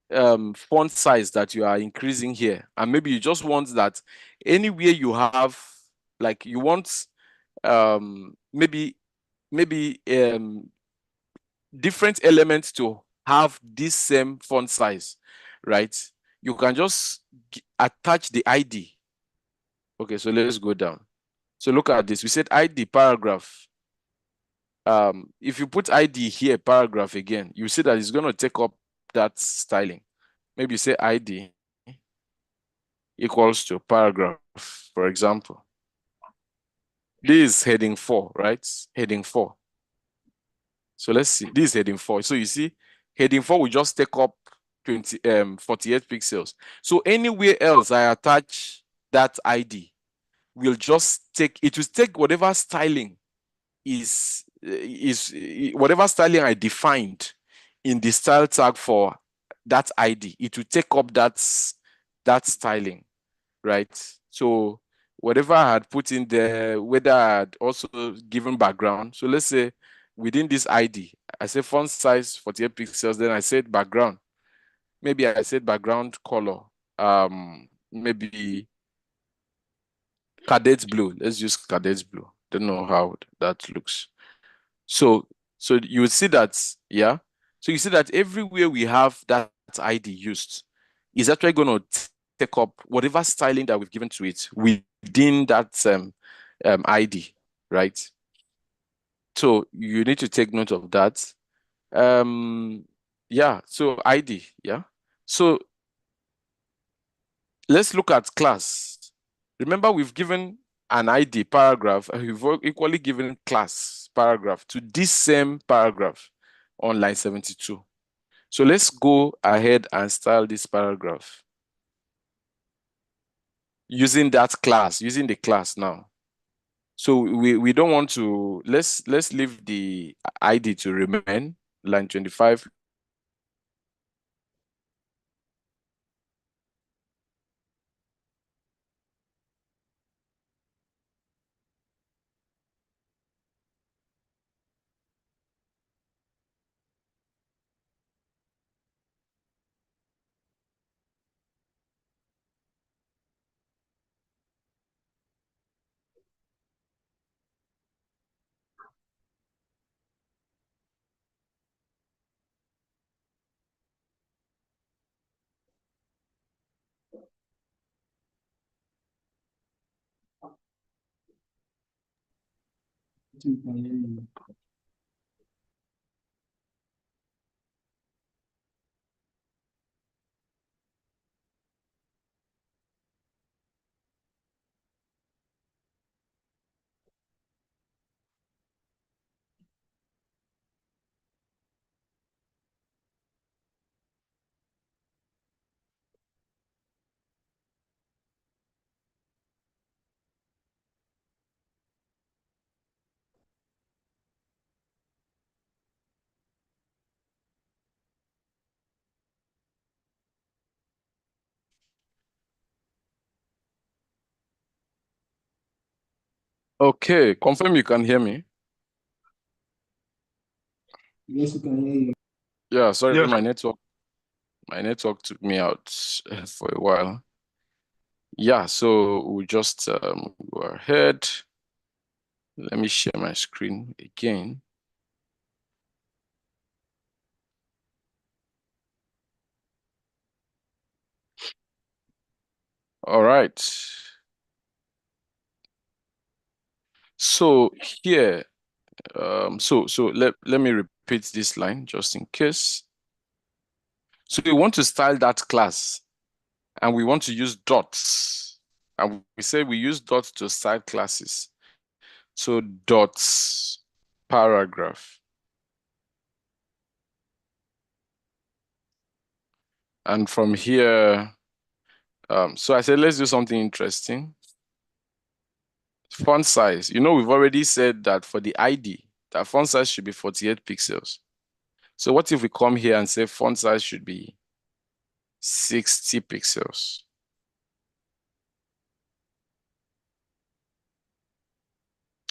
font size that you are increasing here, and maybe you just want that anywhere you have, like you want maybe different elements to have this same font size, right? You can just attach the ID. Okay, so let's go down. So look at this. We said ID paragraph. If you put ID here, paragraph again, you see that it's going to take up that styling. maybe say ID equals to paragraph, for example. This is heading 4, right? Heading 4. So let's see. This is heading 4. So you see, heading 4 will just take up 48 pixels. So anywhere else I attach that ID will just take, it will take whatever styling is whatever styling I defined in the style tag for that ID. It will take up that styling, right? So whatever I had put in there, whether I had also given background. So let's say within this ID, I say font size 48 pixels, then I said background. Maybe I said background color. Maybe cadet blue. Let's use cadet blue. Don't know how that looks. So you will see that, yeah. So you see that everywhere we have that ID used is actually going to take up whatever styling that we've given to it within that ID, right? So you need to take note of that. Yeah, so ID, yeah. So let's look at class. Remember, we've given an ID paragraph, and we've equally given class paragraph to this same paragraph on line 72. So let's go ahead and style this paragraph using that class, using the class now. So we don't want to, let's leave the ID to remain, line 25. We can hear you. Okay, confirm you can hear me. Yes, we can hear you. Yeah, sorry, Yeah. my network took me out for a while. Yeah, so we'll just go ahead. Let me share my screen again. All right. So here, so let me repeat this line just in case. So we want to style that class, and we want to use dots. And we say we use dots to style classes. So dots paragraph. And from here, so I said, let's do something interesting. Font size. You know, we've already said that for the ID, that font size should be 48 pixels. So what if we come here and say font size should be 60 pixels?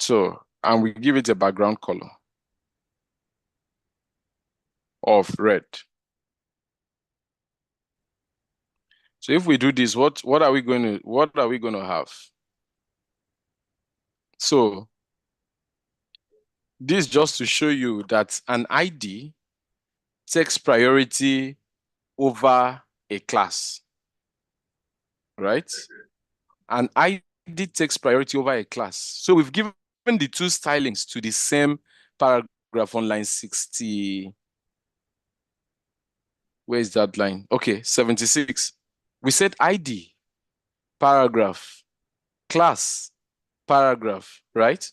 So, and we give it a background color of red. So if we do this, what are we going to have? So this just to show you that an ID takes priority over a class, right? An ID takes priority over a class. So we've given the two stylings to the same paragraph on line 60. Where is that line? Okay, 76. We said ID, paragraph, class, paragraph, right?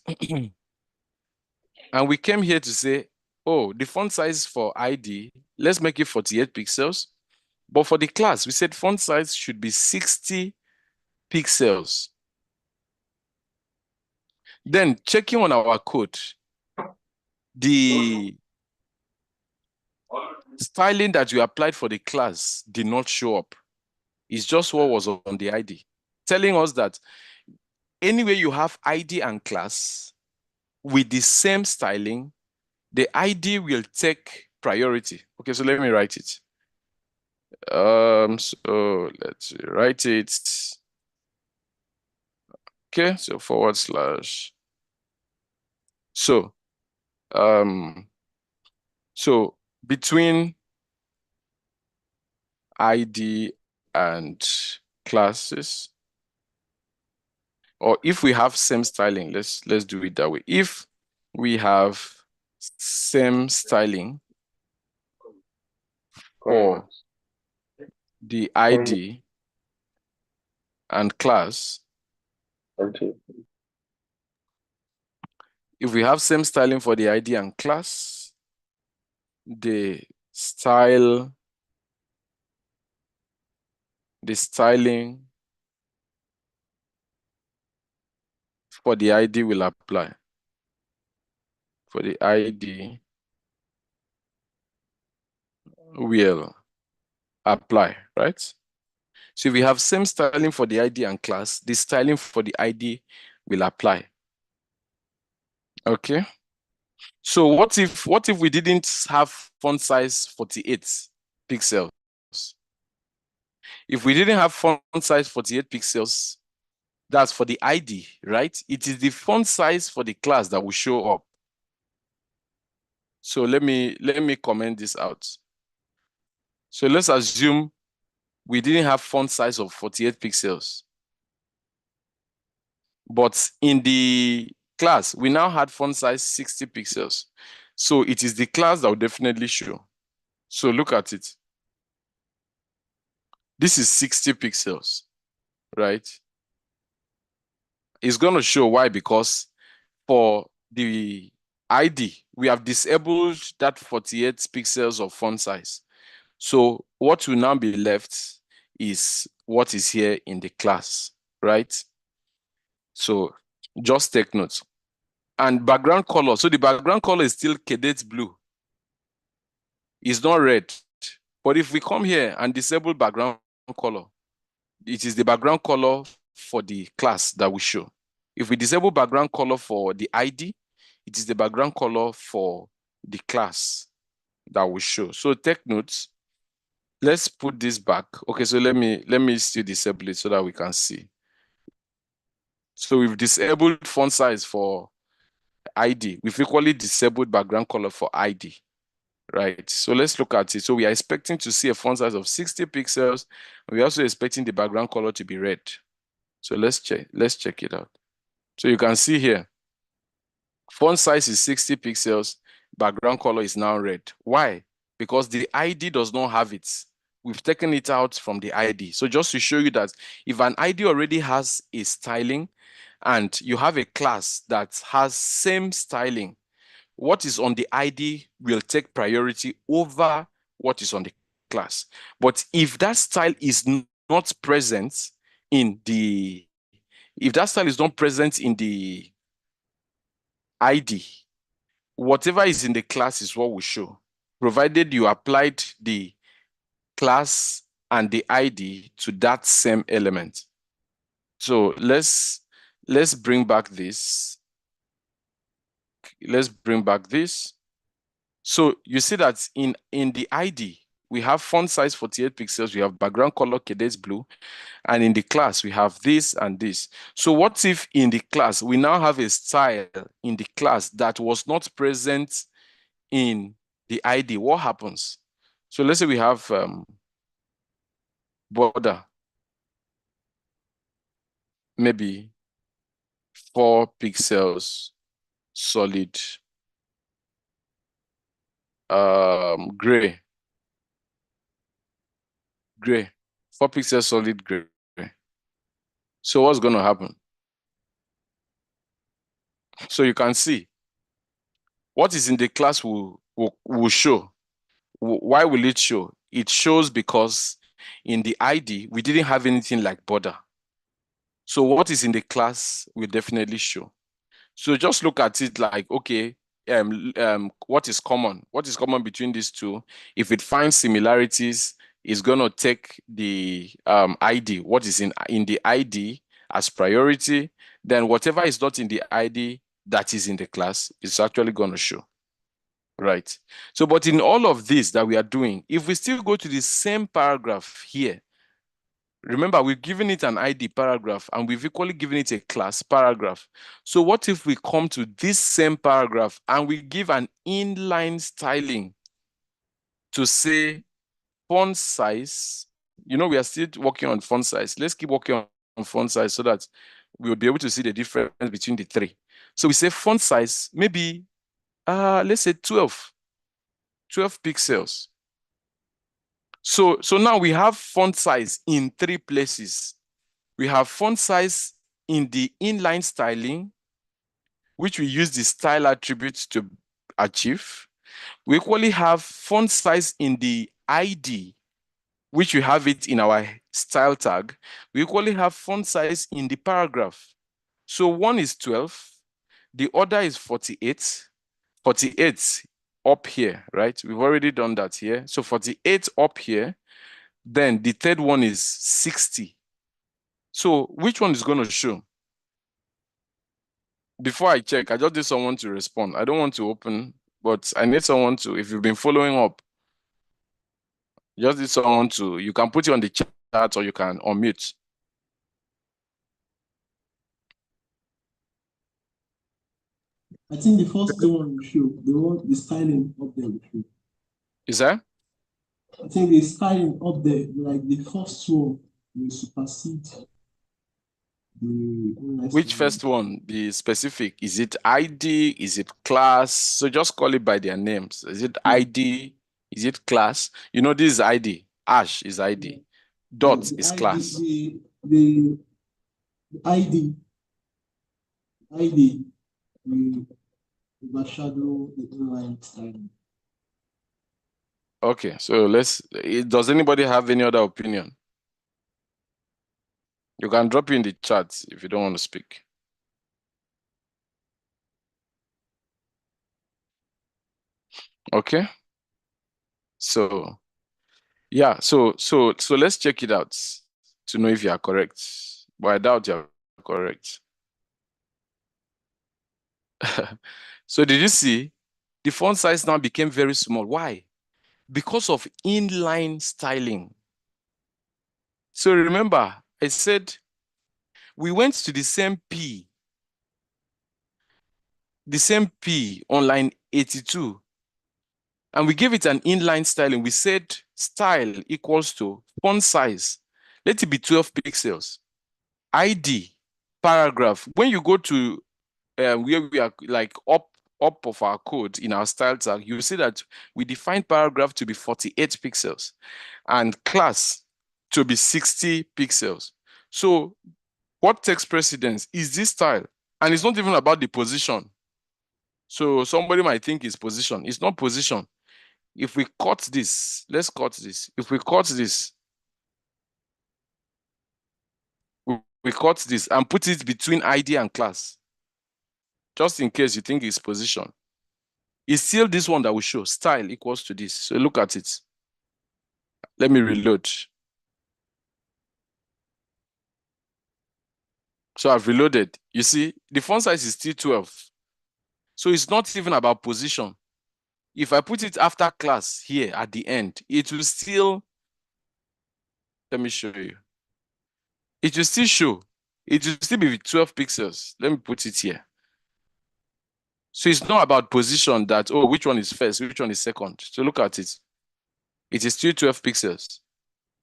And we came here to say, oh, the font size for ID, let's make it 48 pixels. But for the class, we said font size should be 60 pixels. Then checking on our code, the styling that you applied for the class did not show up. It's just what was on the ID, telling us that anyway you have ID and class with the same styling, the ID will take priority. Okay, so let me write it. So let's write it. Okay, so forward slash. So, um, so between ID and classes, or if we have same styling, let's do it that way. If we have same styling for the ID and class, if we have same styling for the ID and class, the styling for the ID will apply. For the ID will apply, right? So if we have same styling for the ID and class, the styling for the ID will apply. Okay. So what if we didn't have font size 48 pixels? If we didn't have font size 48 pixels, that's for the ID, right? It is the font size for the class that will show up. So let me comment this out. So let's assume we didn't have font size of 48 pixels. But in the class, we now had font size 60 pixels. So it is the class that will definitely show. So look at it. This is 60 pixels, right? It's going to show. Why? Because for the ID, we have disabled that 48 pixels of font size. So what will now be left is what is here in the class, right? So just take note. And background color. So the background color is still cadet blue. It's not red. But if we come here and disable background color, it is the background color for the class that we show. If we disable background color for the ID, it is the background color for the class that we show. So take notes. Let's put this back. Okay, so let me still disable it so that we can see. So we've disabled font size for ID. We've equally disabled background color for ID, right? So let's look at it. So we are expecting to see a font size of 60 pixels. We're also expecting the background color to be red. So let's check it out. So you can see here, font size is 60 pixels, background color is now red. Why? Because the ID does not have it. We've taken it out from the ID. So just to show you that if an ID already has a styling and you have a class that has same styling, what is on the ID will take priority over what is on the class. But if that style is not present in the ID, whatever is in the class is what will show, provided you applied the class and the ID to that same element. So let's bring back this. Let's bring back this. So you see that in the ID, we have font size 48 pixels, we have background color cadets blue, and in the class, we have this and this. So what if in the class, we now have a style in the class that was not present in the ID? What happens? So let's say we have border, maybe 4 pixels solid gray. gray. 4 pixels solid gray. So what's going to happen? So you can see what is in the class will show. Why will it show? It shows because in the ID, we didn't have anything like border. So what is in the class will definitely show. So just look at it like, okay, what is common? What is common between these two? If it finds similarities, it's going to take the ID, what is in the ID as priority. Then whatever is not in the ID that is in the class is actually going to show. Right. So, but in all of this that we are doing, if we still go to the same paragraph here, remember, we've given it an ID paragraph and we've equally given it a class paragraph. So what if we come to this same paragraph and we give an inline styling to say font size? You know, we are still working on font size. Let's keep working on font size so that we'll be able to see the difference between the three. So we say font size, maybe, let's say 12 pixels. So now we have font size in 3 places. We have font size in the inline styling, which we use the style attributes to achieve. We equally have font size in the ID, which we have it in our style tag. We equally have font size in the paragraph. So one is 12, the other is 48. 48 up here, right? We've already done that here. So 48 up here. Then the third one is 60. So which one is going to show? Before I check, I just need someone to respond. I don't want to open, but I need someone to, if you've been following up, just need someone to, you can put it on the chat or you can unmute. I think the first one will show, the styling up there will show. Is that? I think the styling up there, like the first one, will supersede the Which first one? Be specific. Is it ID? Is it class? So just call it by their names. Is it ID? Is it class? You know, this is ID. Ash is ID. Dot the is ID, class. the ID will overshadow the inline styling. Okay, so does anybody have any other opinion? You can drop it in the chat if you don't want to speak. Okay. So yeah, so let's check it out to know if you are correct. But I doubt you're correct. So did you see the font size now became very small? Why? Because of inline styling. So remember, I said we went to the same P on line 82, and we gave it an inline styling. We said style equals to font size. Let it be 12 pixels. ID, paragraph. When you go to where we are like up of our code in our style tag, you see that we define paragraph to be 48 pixels and class to be 60 pixels. So what takes precedence is this style, and it's not even about the position. So somebody might think it's position. It's not position. If we cut this, let's cut this. If we cut this, we cut this and put it between ID and class, just in case you think it's position. It's still this one that will show style equals to this. So look at it. Let me reload. So I've reloaded. You see, the font size is still 12. So it's not even about position. If I put it after class here at the end, it will still, let me show you. It will still show. It will still be 12 pixels. Let me put it here. So it's not about position that, oh, which one is first, which one is second. So look at it. It is still 12 pixels,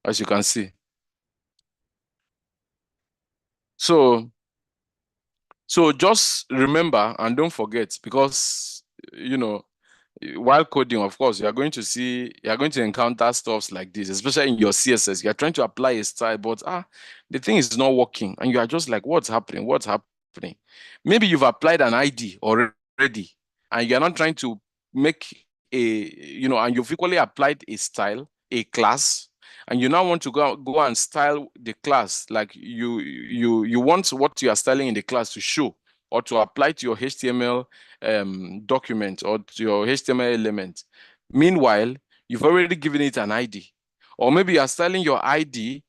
as you can see. So just remember and don't forget, because, you know, while coding, of course, you're going to encounter stuffs like this, especially in your CSS. You're trying to apply a style, but the thing is not working, and you are just like, what's happening? What's happening? Maybe you've applied an ID already, and you're not trying to make and you've equally applied a style, a class, and you now want to go and style the class like you want what you are styling in the class to show or to apply to your HTML document or to your HTML element. Meanwhile, you've already given it an ID. Or maybe you are styling your ID,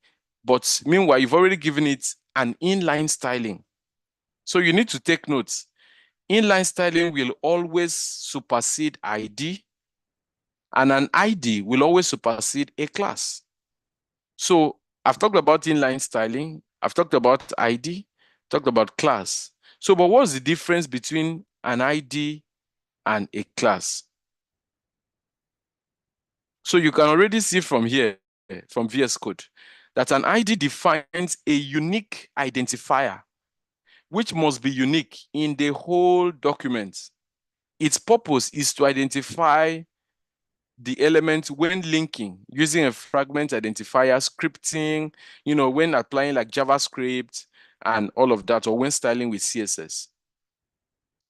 but meanwhile, you've already given it an inline styling. So you need to take notes. Inline styling will always supersede ID, and an ID will always supersede a class. So I've talked about inline styling, I've talked about ID, talked about class. So, but what's the difference between an ID and a class? So you can already see from here, from VS Code, that an ID defines a unique identifier, which must be unique in the whole document. Its purpose is to identify the element when linking using a fragment identifier, scripting, when applying like JavaScript and all of that, or when styling with CSS.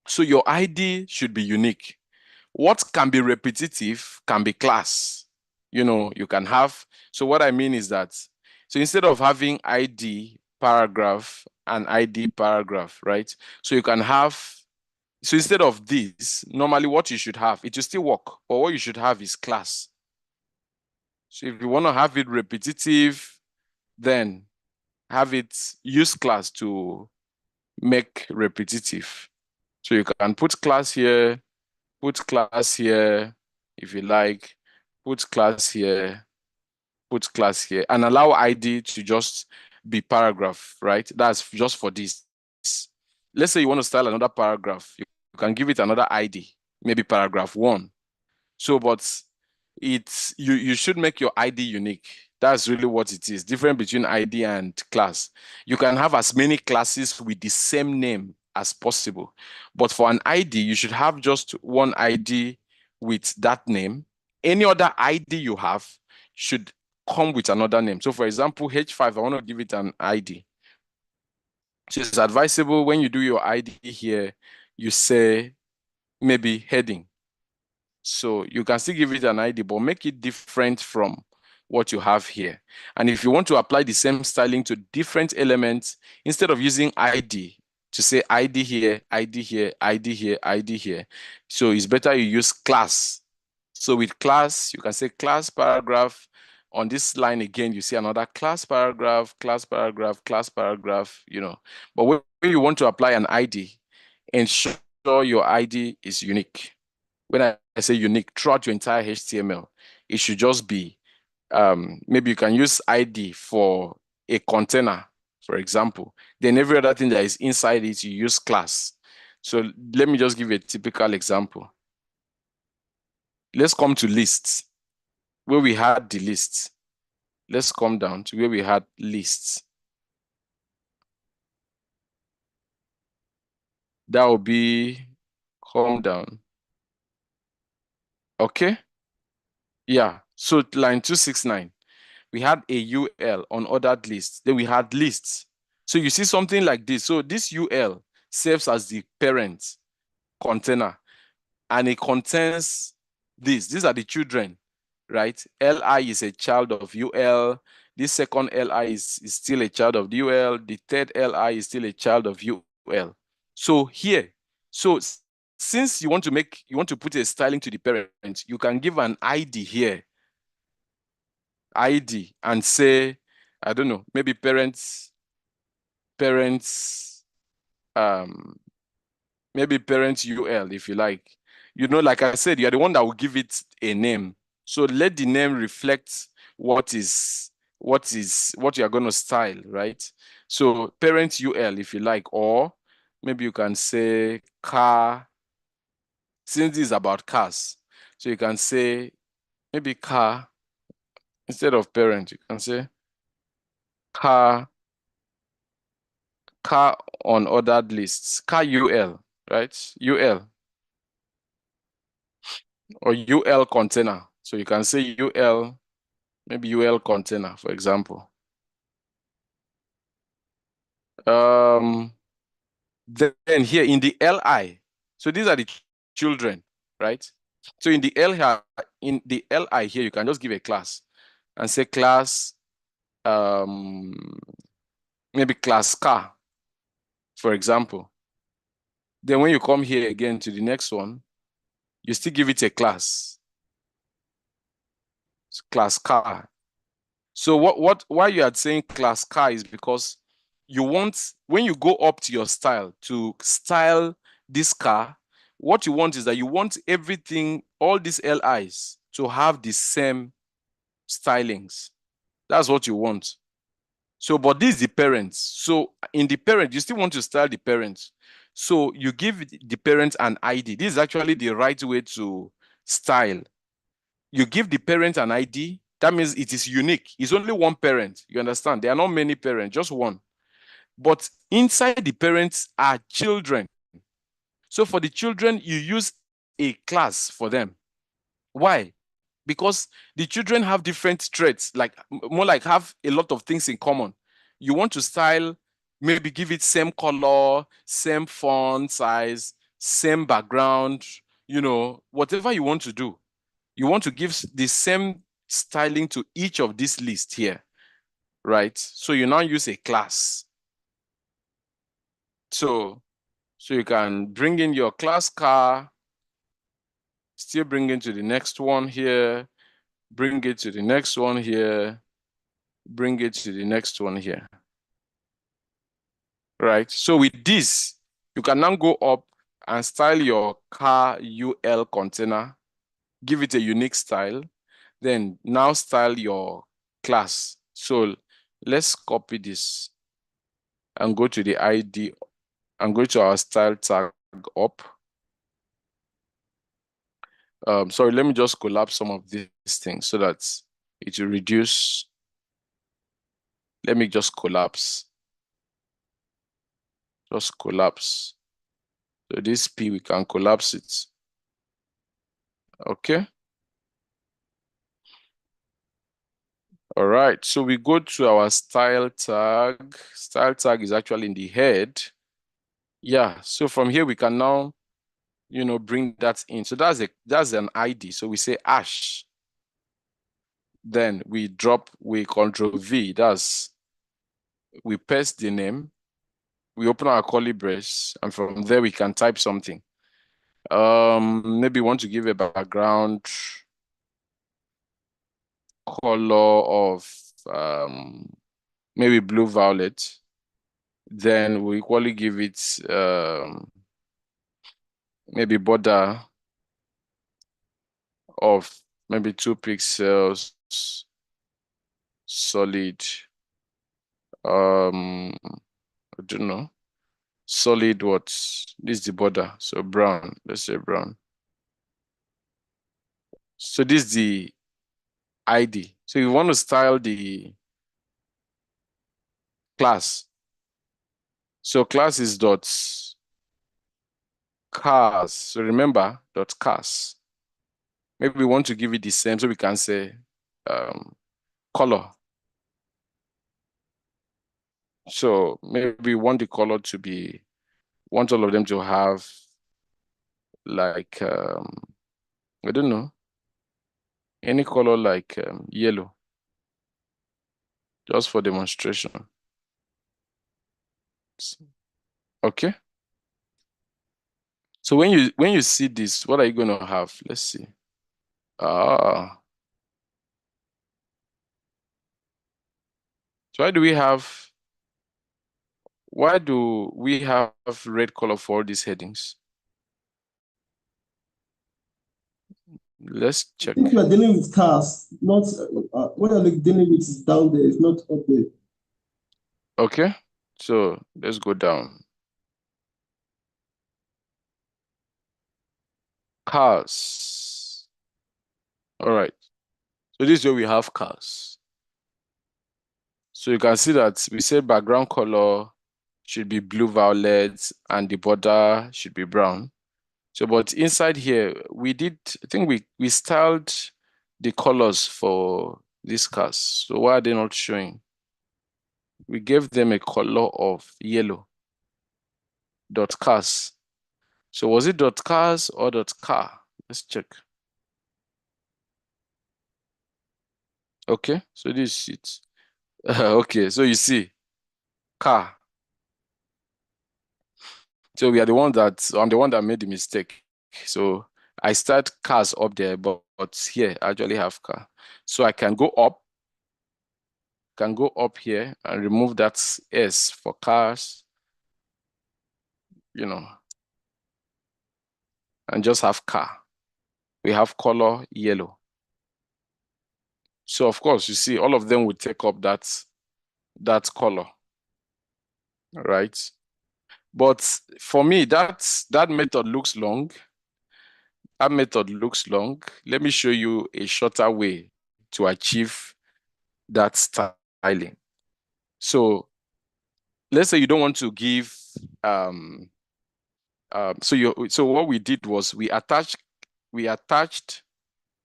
So your ID should be unique. What can be repetitive can be class. You can have, so what I mean is that, so instead of having ID paragraph and ID paragraph, right? So you can have, so instead of this, normally what you should have, it will still work, but what you should have is class. So if you want to have it repetitive, then have it use class to make repetitive. So you can put class here, put class here, if you like, put class here, put class here, and allow ID to just be paragraph, right? That's just for this. Let's say you want to style another paragraph. You can give it another ID, maybe paragraph 1. So, but you should make your ID unique. That's really what it is. Different between ID and class. You can have as many classes with the same name as possible. But for an ID, you should have just one ID with that name. Any other ID you have should come with another name. So for example, H5, I want to give it an ID. So it's advisable when you do your ID here, you say maybe heading. So you can still give it an ID, but make it different from what you have here. And if you want to apply the same styling to different elements, instead of using ID to say ID here, ID here, ID here, ID here, so it's better you use class. So with class, you can say class paragraph. On this line again, you see another class paragraph, class paragraph, class paragraph, But when you want to apply an ID, ensure your ID is unique. When I say unique throughout your entire HTML, it should just be, maybe you can use ID for a container, for example. Then every other thing that is inside it, you use class. So let me just give you a typical example. Let's come to lists, where we had the lists. Let's come down to where we had lists. That will be, come down. Okay? Yeah, so line 269. We had a UL on ordered lists. Then we had lists. So you see something like this. So this UL serves as the parent container, and it contains this. These are the children, right? LI is a child of UL. This second LI is still a child of the UL. The third LI is still a child of UL. So here, so since you want to put a styling to the parent, you can give an ID here, ID, and say, I don't know, maybe um, maybe parents UL, if you like. Like I said, you're the one that will give it a name. So let the name reflect what you are going to style, right? So parents UL, if you like, or maybe you can say car, since this is about cars. So you can say maybe car, instead of parent, you can say car on ordered lists, car UL, right? UL. or UL container. So you can say UL, maybe UL container, for example. Then here in the LI, so these are the children, right? So in the LI here, you can just give a class and say class, maybe class car, for example. Then when you come here again to the next one, you still give it a class. It's class car. So why you are saying class car is because you want, when you go up to your style to style this car, what you want is that you want everything, all these LIs to have the same stylings. That's what you want. So, but this is the parents. So in the parent, you still want to style the parents. So you give the parent an ID. This is actually the right way to style. You give the parent an ID. That means it is unique. It's only one parent. You understand? There are not many parents, just one. But inside the parents are children. So for the children, you use a class for them. Why? Because the children have different traits, like more like have a lot of things in common. You want to style, maybe give it same color, same font size, same background, whatever you want to do. You want to give the same styling to each of these lists here, right? So you now use a class. So you can bring in your class car, still bring it to the next one here, bring it to the next one here, bring it to the next one here. Right? So with this, you can now go up and style your car UL container, give it a unique style, then now style your class. So let's copy this and go to the ID and go to our style tag up. Sorry, let me just collapse some of these things so that it will reduce. Let me just collapse. Just collapse. So this P, we can collapse it. Okay. All right. So we go to our style tag. Style tag is actually in the head. Yeah. So from here, we can now, bring that in. So that's an ID. So we say ash. Then we Control V. We paste the name. We open our curly brace, and from there we can type something. Maybe we want to give a background color of maybe blue violet. Then we equally give it maybe border of maybe 2 pixels solid. I don't know. Solid what? This is the border. So brown. Let's say brown. So this is the ID. So you want to style the class. So class is dot cars. So remember dot cars. Maybe we want to give it the same, so we can say color. So maybe we want the color to be, want all of them to have like I don't know, any color like yellow, just for demonstration. Okay. So when you see this, what are you going to have? Let's see. So why do we have red color for all these headings? Let's check. I think we're dealing with cars, not what you're dealing with is down there, it's not up there. Okay, so let's go down. Cars. All right. So this is where we have cars. So you can see that we said background color should be blue violet and the border should be brown. So, but inside here, I think we styled the colors for these cars. So why are they not showing? We gave them a color of yellow, dot cars. So was it dot cars or dot car? Let's check. Okay, so this is it. Okay, so you see, car. So I'm the one that made the mistake. So I start cars up there, but here I actually have car. So I can go up here and remove that S for cars, and just have car. We have color yellow. So of course, you see, all of them will take up that color, right? But for me, that method looks long. That method looks long. Let me show you a shorter way to achieve that styling. So let's say you don't want to give so what we did was we attached,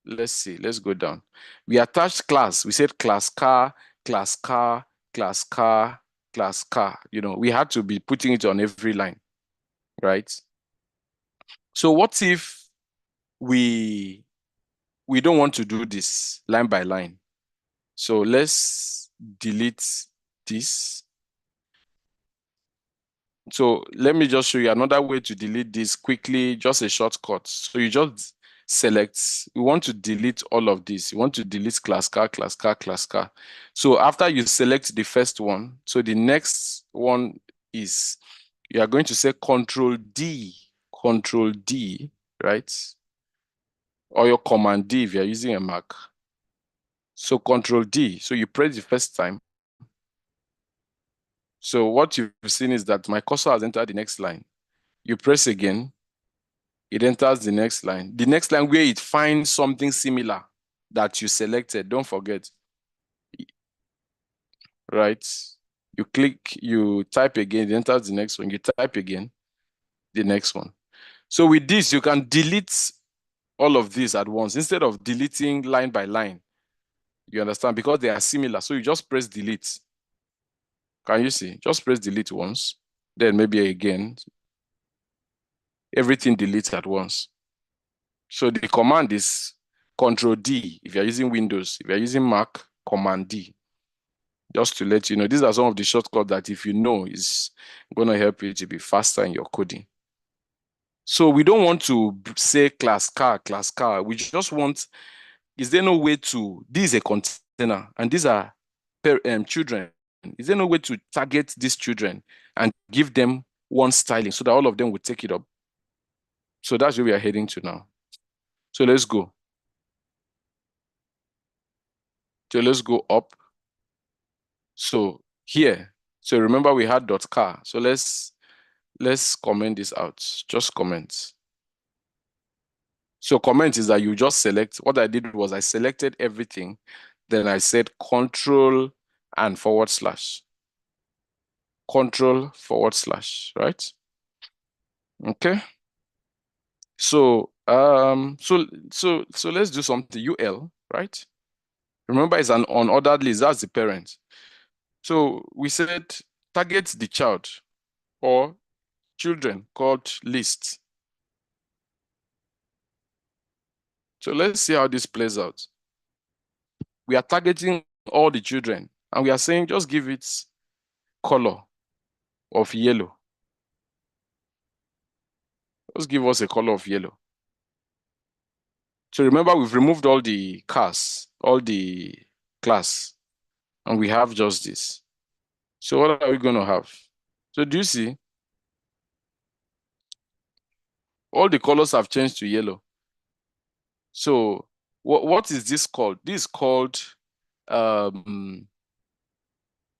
let's see, let's go down. We attached class. We said class car, class car, class car, class car. We had to be putting it on every line, right? So what if we don't want to do this line by line? So let's delete this. So let me just show you another way to delete this quickly, just a shortcut. So you just select, we want to delete all of this. You want to delete class car, class car, class car. So after you select the first one, so the next one is, you are going to say Control D, right? Or your Command D if you're using a Mac. So Control D, so you press the first time. So what you've seen is that my cursor has entered the next line. You press again, it enters the next line. The next line where it finds something similar that you selected, don't forget, right? You click, you type again, it enters the next one. You type again, the next one. So with this, you can delete all of these at once instead of deleting line by line. You understand? Because they are similar. So you just press delete. Can you see? Just press delete once, then maybe again. Everything deletes at once. So the command is Control D if you're using Windows. If you're using Mac, Command D. Just to let you know, these are some of the shortcuts that if you know is going to help you to be faster in your coding. So we don't want to say class car. We just want, is there no way to, this is a container and these are children. Is there no way to target these children and give them one styling so that all of them will take it up? So that's where we are heading to now. So let's go. So let's go up. So here, so remember we had .car. So let's comment this out. Just comment. So comment is that you just select. What I did was I selected everything. Then I said Control and /. Control /, right? Okay. So so let's do something. UL, right? Remember, it's an unordered list. That's the parent. So we said target the child or children called list. So let's see how this plays out. We are targeting all the children and we are saying just give it color of yellow. Just give us a color of yellow. So remember, we've removed all the cars, all the class, and we have just this. So what are we going to have? So do you see? All the colors have changed to yellow. So what is this called? This is called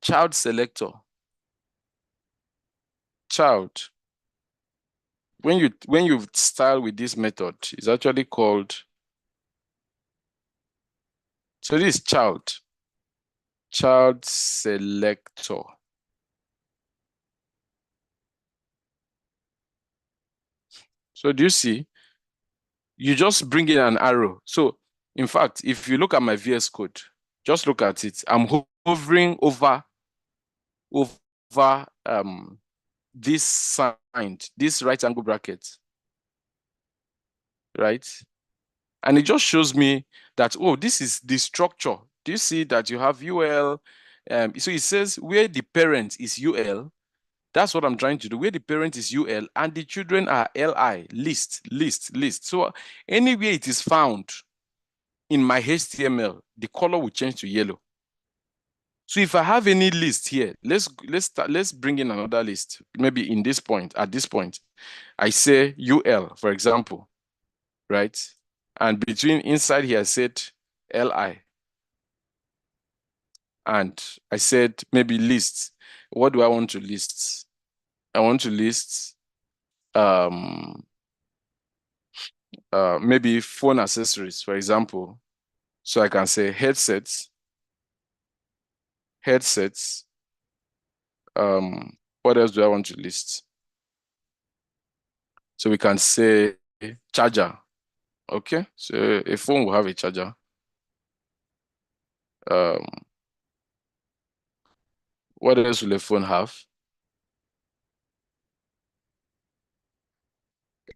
child selector. Child. When you style with this method, it's actually called, so this is child selector. So do you see? You just bring in an arrow. So in fact, if you look at my VS Code, just look at it. I'm hovering over this sign, this right angle bracket, right? And it just shows me that, oh, this is the structure. Do you see that you have UL? So it says where the parent is UL. That's what I'm trying to do. Where the parent is UL and the children are LI, list. So anywhere it is found in my HTML, the color will change to yellow. So if I have any list here, let's bring in another list. Maybe in this point, at this point, I say UL, for example, right? And between inside here, I said LI. And I said maybe list. What do I want to list? I want to list maybe phone accessories, for example. So I can say headsets. What else do I want to list? So we can say charger. Okay, so a phone will have a charger. What else will a phone have?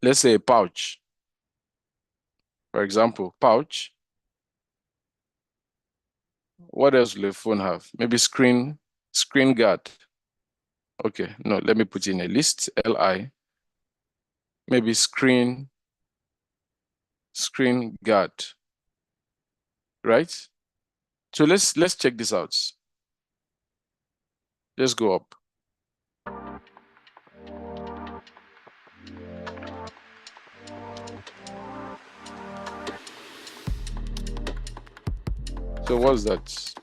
Let's say a pouch. For example, pouch. What else will a phone have? Maybe screen guard. Okay, no, let me put in a list, LI. Maybe screen guard, right? So let's check this out. Let's go up. So what's that?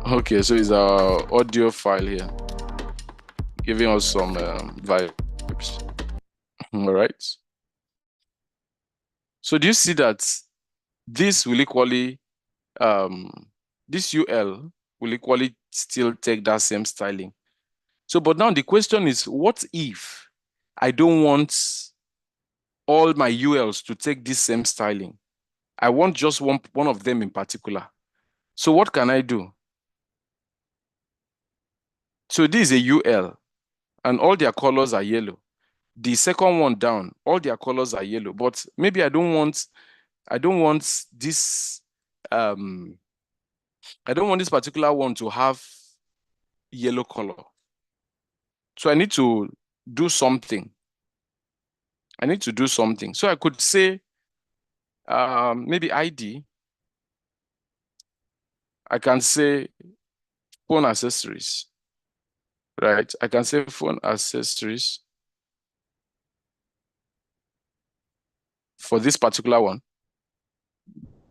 Okay, so it's our audio file here, giving us some vibes. All right. So do you see that this will equally, this UL will equally still take that same styling? So, but now the question is, what if I don't want all my ULs to take this same styling? I want just one of them in particular. So what can I do? So this is a UL and all their colors are yellow. The second one down, all their colors are yellow, but maybe I don't want this, I don't want this particular one to have yellow color. So I need to do something. So I could say, maybe ID. I can say phone accessories, right? I can say phone accessories for this particular one.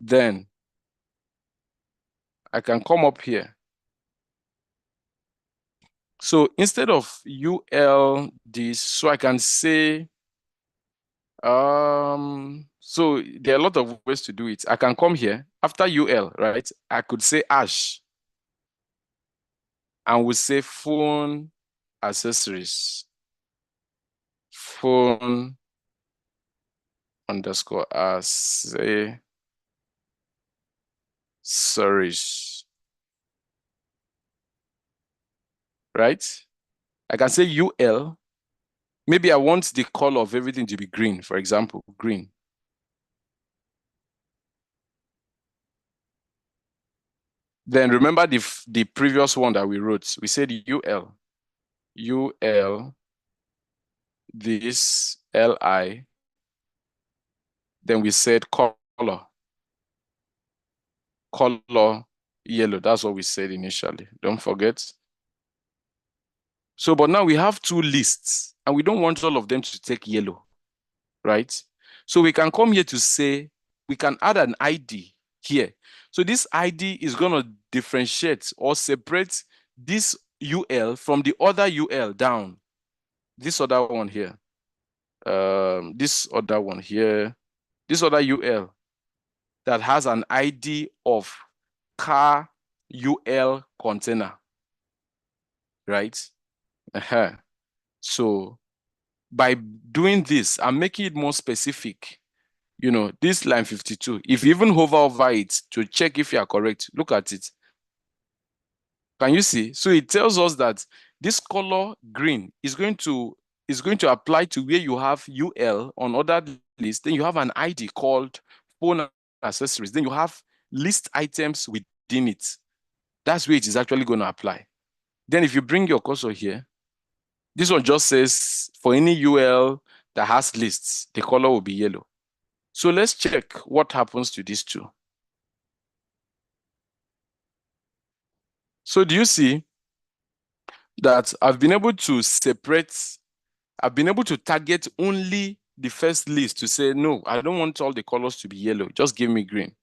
Then I can come up here. So instead of UL this, so I can say, so there are a lot of ways to do it. I can come here after UL, right? I could say ash and we say phone accessories, phone underscore accessories, right? I can say UL. Maybe I want the color of everything to be green, for example, green. Then remember the previous one that we wrote. We said UL, this LI. Then we said color yellow. That's what we said initially. Don't forget. So, but now we have two lists and we don't want all of them to take yellow, right? So we can come here to say, we can add an ID here. So this ID is going to differentiate or separate this UL from the other UL down. This other one here. This other one here. This other UL that has an ID of car UL container, right? So by doing this, I'm making it more specific. You know, this line 52, if you even hover over it to check if you are correct, look at it. Can you see? So it tells us that this color green is going to apply to where you have UL on other lists. Then you have an ID called phone accessories. Then you have list items within it. That's where it is actually going to apply. Then if you bring your cursor here, this one just says for any UL that has lists, the color will be yellow. So let's check what happens to these two. So do you see that I've been able to target only the first list to say, no, I don't want all the colors to be yellow. Just give me green.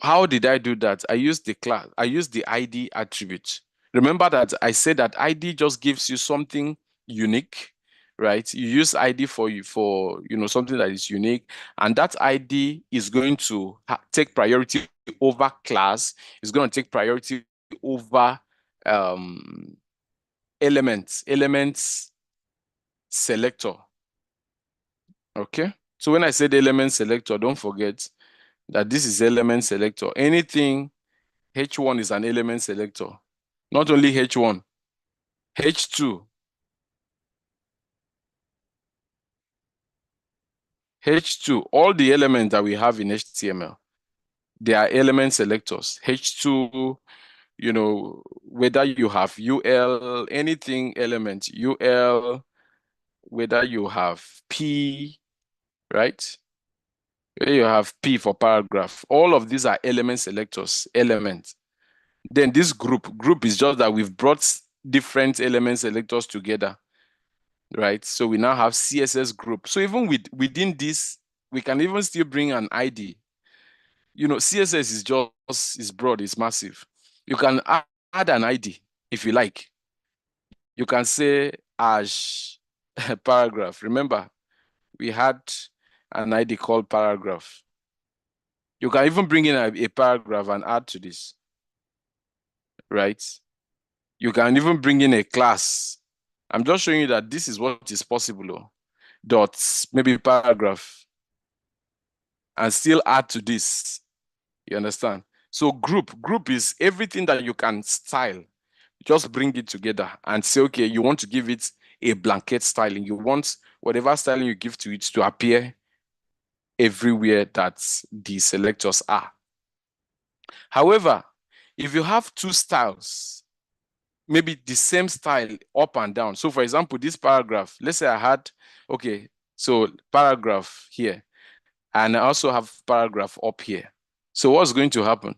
How did I do that? I used the ID attribute. Remember that I said that ID just gives you something unique, right? You use ID for something that is unique, and that ID is going to take priority over class. It's going to take priority over elements selector. Okay, so when I said element selector, don't forget that this is element selector. Anything H1 is an element selector. Not only H1, H2, H2, all the elements that we have in HTML, they are element selectors. H2, whether you have UL, anything element, UL, whether you have P, right? Where you have P for paragraph. All of these are element selectors, elements. Then this group is just that we've brought different element selectors together, right? So we now have CSS group. So even within this, we can even still bring an ID. CSS is broad, it's massive. You can add an ID if you like. You can say as paragraph. Remember, we had an ID called paragraph. You can even bring in a paragraph and add to this, right? You can even bring in a class. I'm just showing you that this is what is possible. Dots, maybe paragraph, and still add to this. You understand? So group is everything that you can style. Just bring it together and say, okay, you want to give it a blanket styling. You want whatever styling you give to it to appear everywhere that the selectors are. However, if you have two styles, maybe the same style up and down. So for example, this paragraph, let's say I had, okay, so paragraph here, and I also have paragraph up here. So what's going to happen?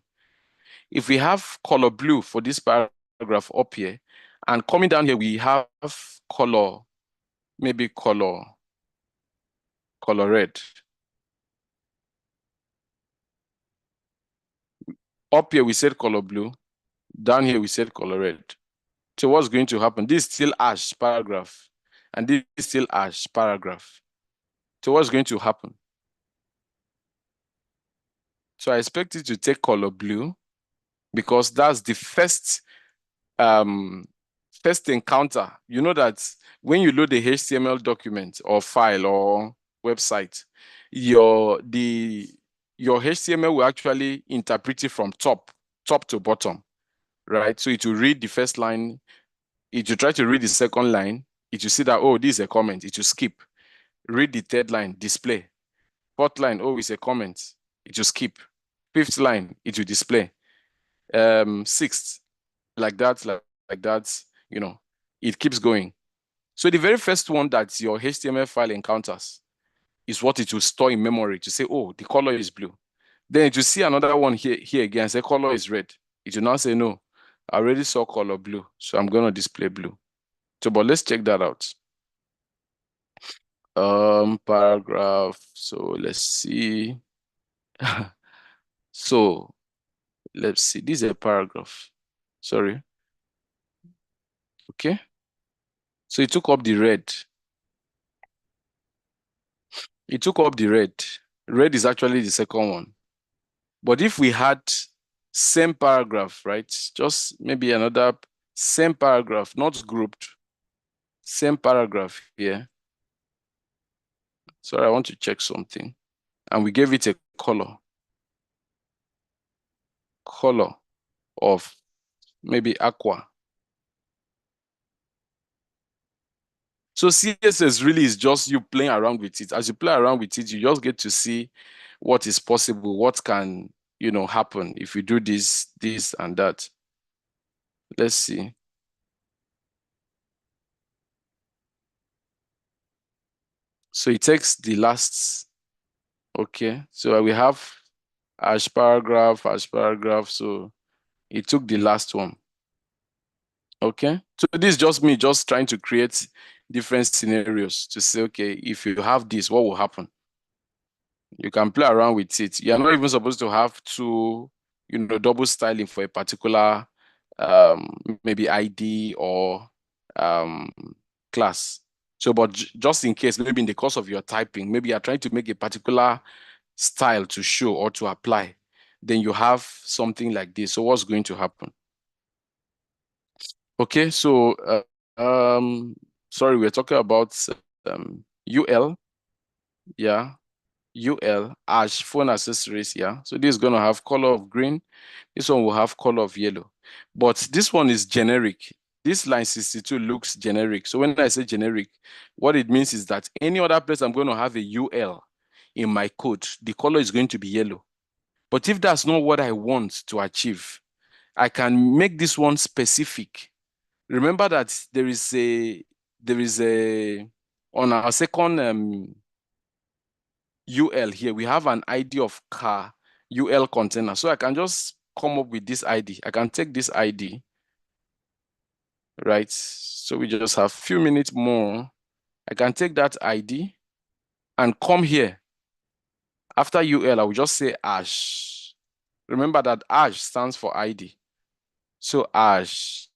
If we have color blue for this paragraph up here, and coming down here, we have color, maybe color red. Up here, we said color blue. Down here, we said color red. So what's going to happen? This is still ash paragraph, and this is still ash paragraph. So what's going to happen? So I expect it to take color blue because that's the first encounter. You know that when you load a HTML document or file or website, your HTML will actually interpret it from top to bottom, right? So it will read the first line, it will try to read the second line, it will see that, oh, this is a comment, it will skip. Read the third line, display. Fourth line, oh, it's a comment, it will skip. Fifth line, it will display. Sixth, like that, it keeps going. So the very first one that your HTML file encounters is what it will store in memory to say, oh, the color is blue. Then it will see another one here again, say color is red. It will now say, no, I already saw color blue, so I'm going to display blue. So, but let's check that out. Paragraph, so let's see. So let's see, this is a paragraph. Sorry. Okay. So it took up the red. It took up the red. Red is actually the second one. But if we had same paragraph, right? Just maybe another same paragraph, not grouped, same paragraph here. Sorry, I want to check something. And we gave it a color of maybe aqua. So CSS really is just you playing around with it. As you play around with it, you just get to see what is possible, what can, happen if you do this, this, and that. Let's see. So it takes the last, okay. So we have hash paragraph. So it took the last one. Okay. So this is just me just trying to create different scenarios to say, okay, if you have this, what will happen? You can play around with it. You're not even supposed to have to, double styling for a particular maybe ID or class. So, but just in case, maybe in the course of your typing, maybe you're trying to make a particular style to show or to apply, then you have something like this. So what's going to happen? Okay, so sorry, we're talking about UL, yeah, UL, ash, phone accessories, yeah. So this is going to have color of green. This one will have color of yellow. But this one is generic. This line 62 looks generic. So when I say generic, what it means is that any other place I'm going to have a UL in my code, the color is going to be yellow. But if that's not what I want to achieve, I can make this one specific. Remember that there is a on our second UL here, we have an ID of car UL container. So I can just come up with this ID. I can take this ID, right? So we just have a few minutes more. I can take that ID and come here. After UL, I will just say hash. Remember that hash stands for ID. So hash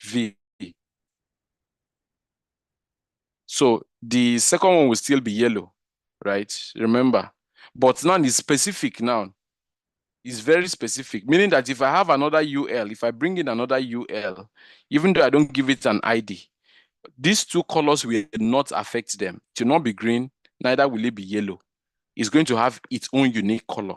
V. So the second one will still be yellow, right? Remember. But now it's specific now. It's very specific, meaning that if I have another UL, if I bring in another UL, even though I don't give it an ID, these two colors will not affect them. It will not be green, neither will it be yellow. It's going to have its own unique color,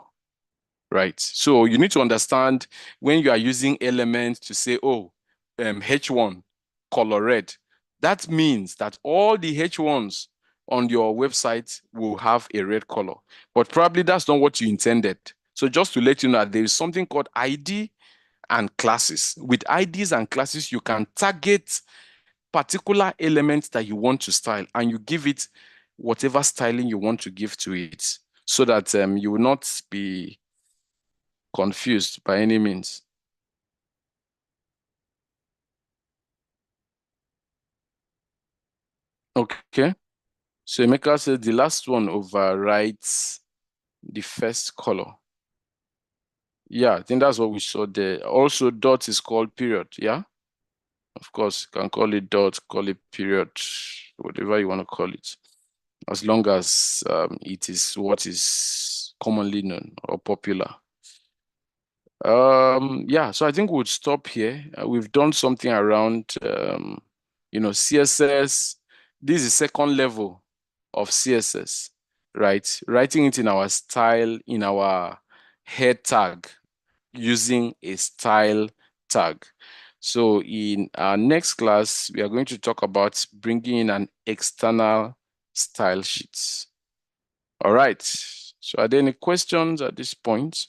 right? So you need to understand when you are using elements to say, oh, H1, color red. That means that all the H1s on your website will have a red color, but probably that's not what you intended. So just to let you know that there is something called ID and classes. With IDs and classes, you can target particular elements that you want to style and you give it whatever styling you want to give to it so that you will not be confused by any means. Okay. So Emeka said the last one overrides the first color. Yeah, I think that's what we saw there. Also, dot is called period. Yeah. Of course, you can call it dot, call it period, whatever you want to call it, as long as it is what is commonly known or popular. Yeah, so I think we'll stop here. We've done something around, CSS. This is second level of CSS, right? Writing it in our style, in our head tag, using a style tag. So in our next class, we are going to talk about bringing in an external style sheet. All right. So are there any questions at this point?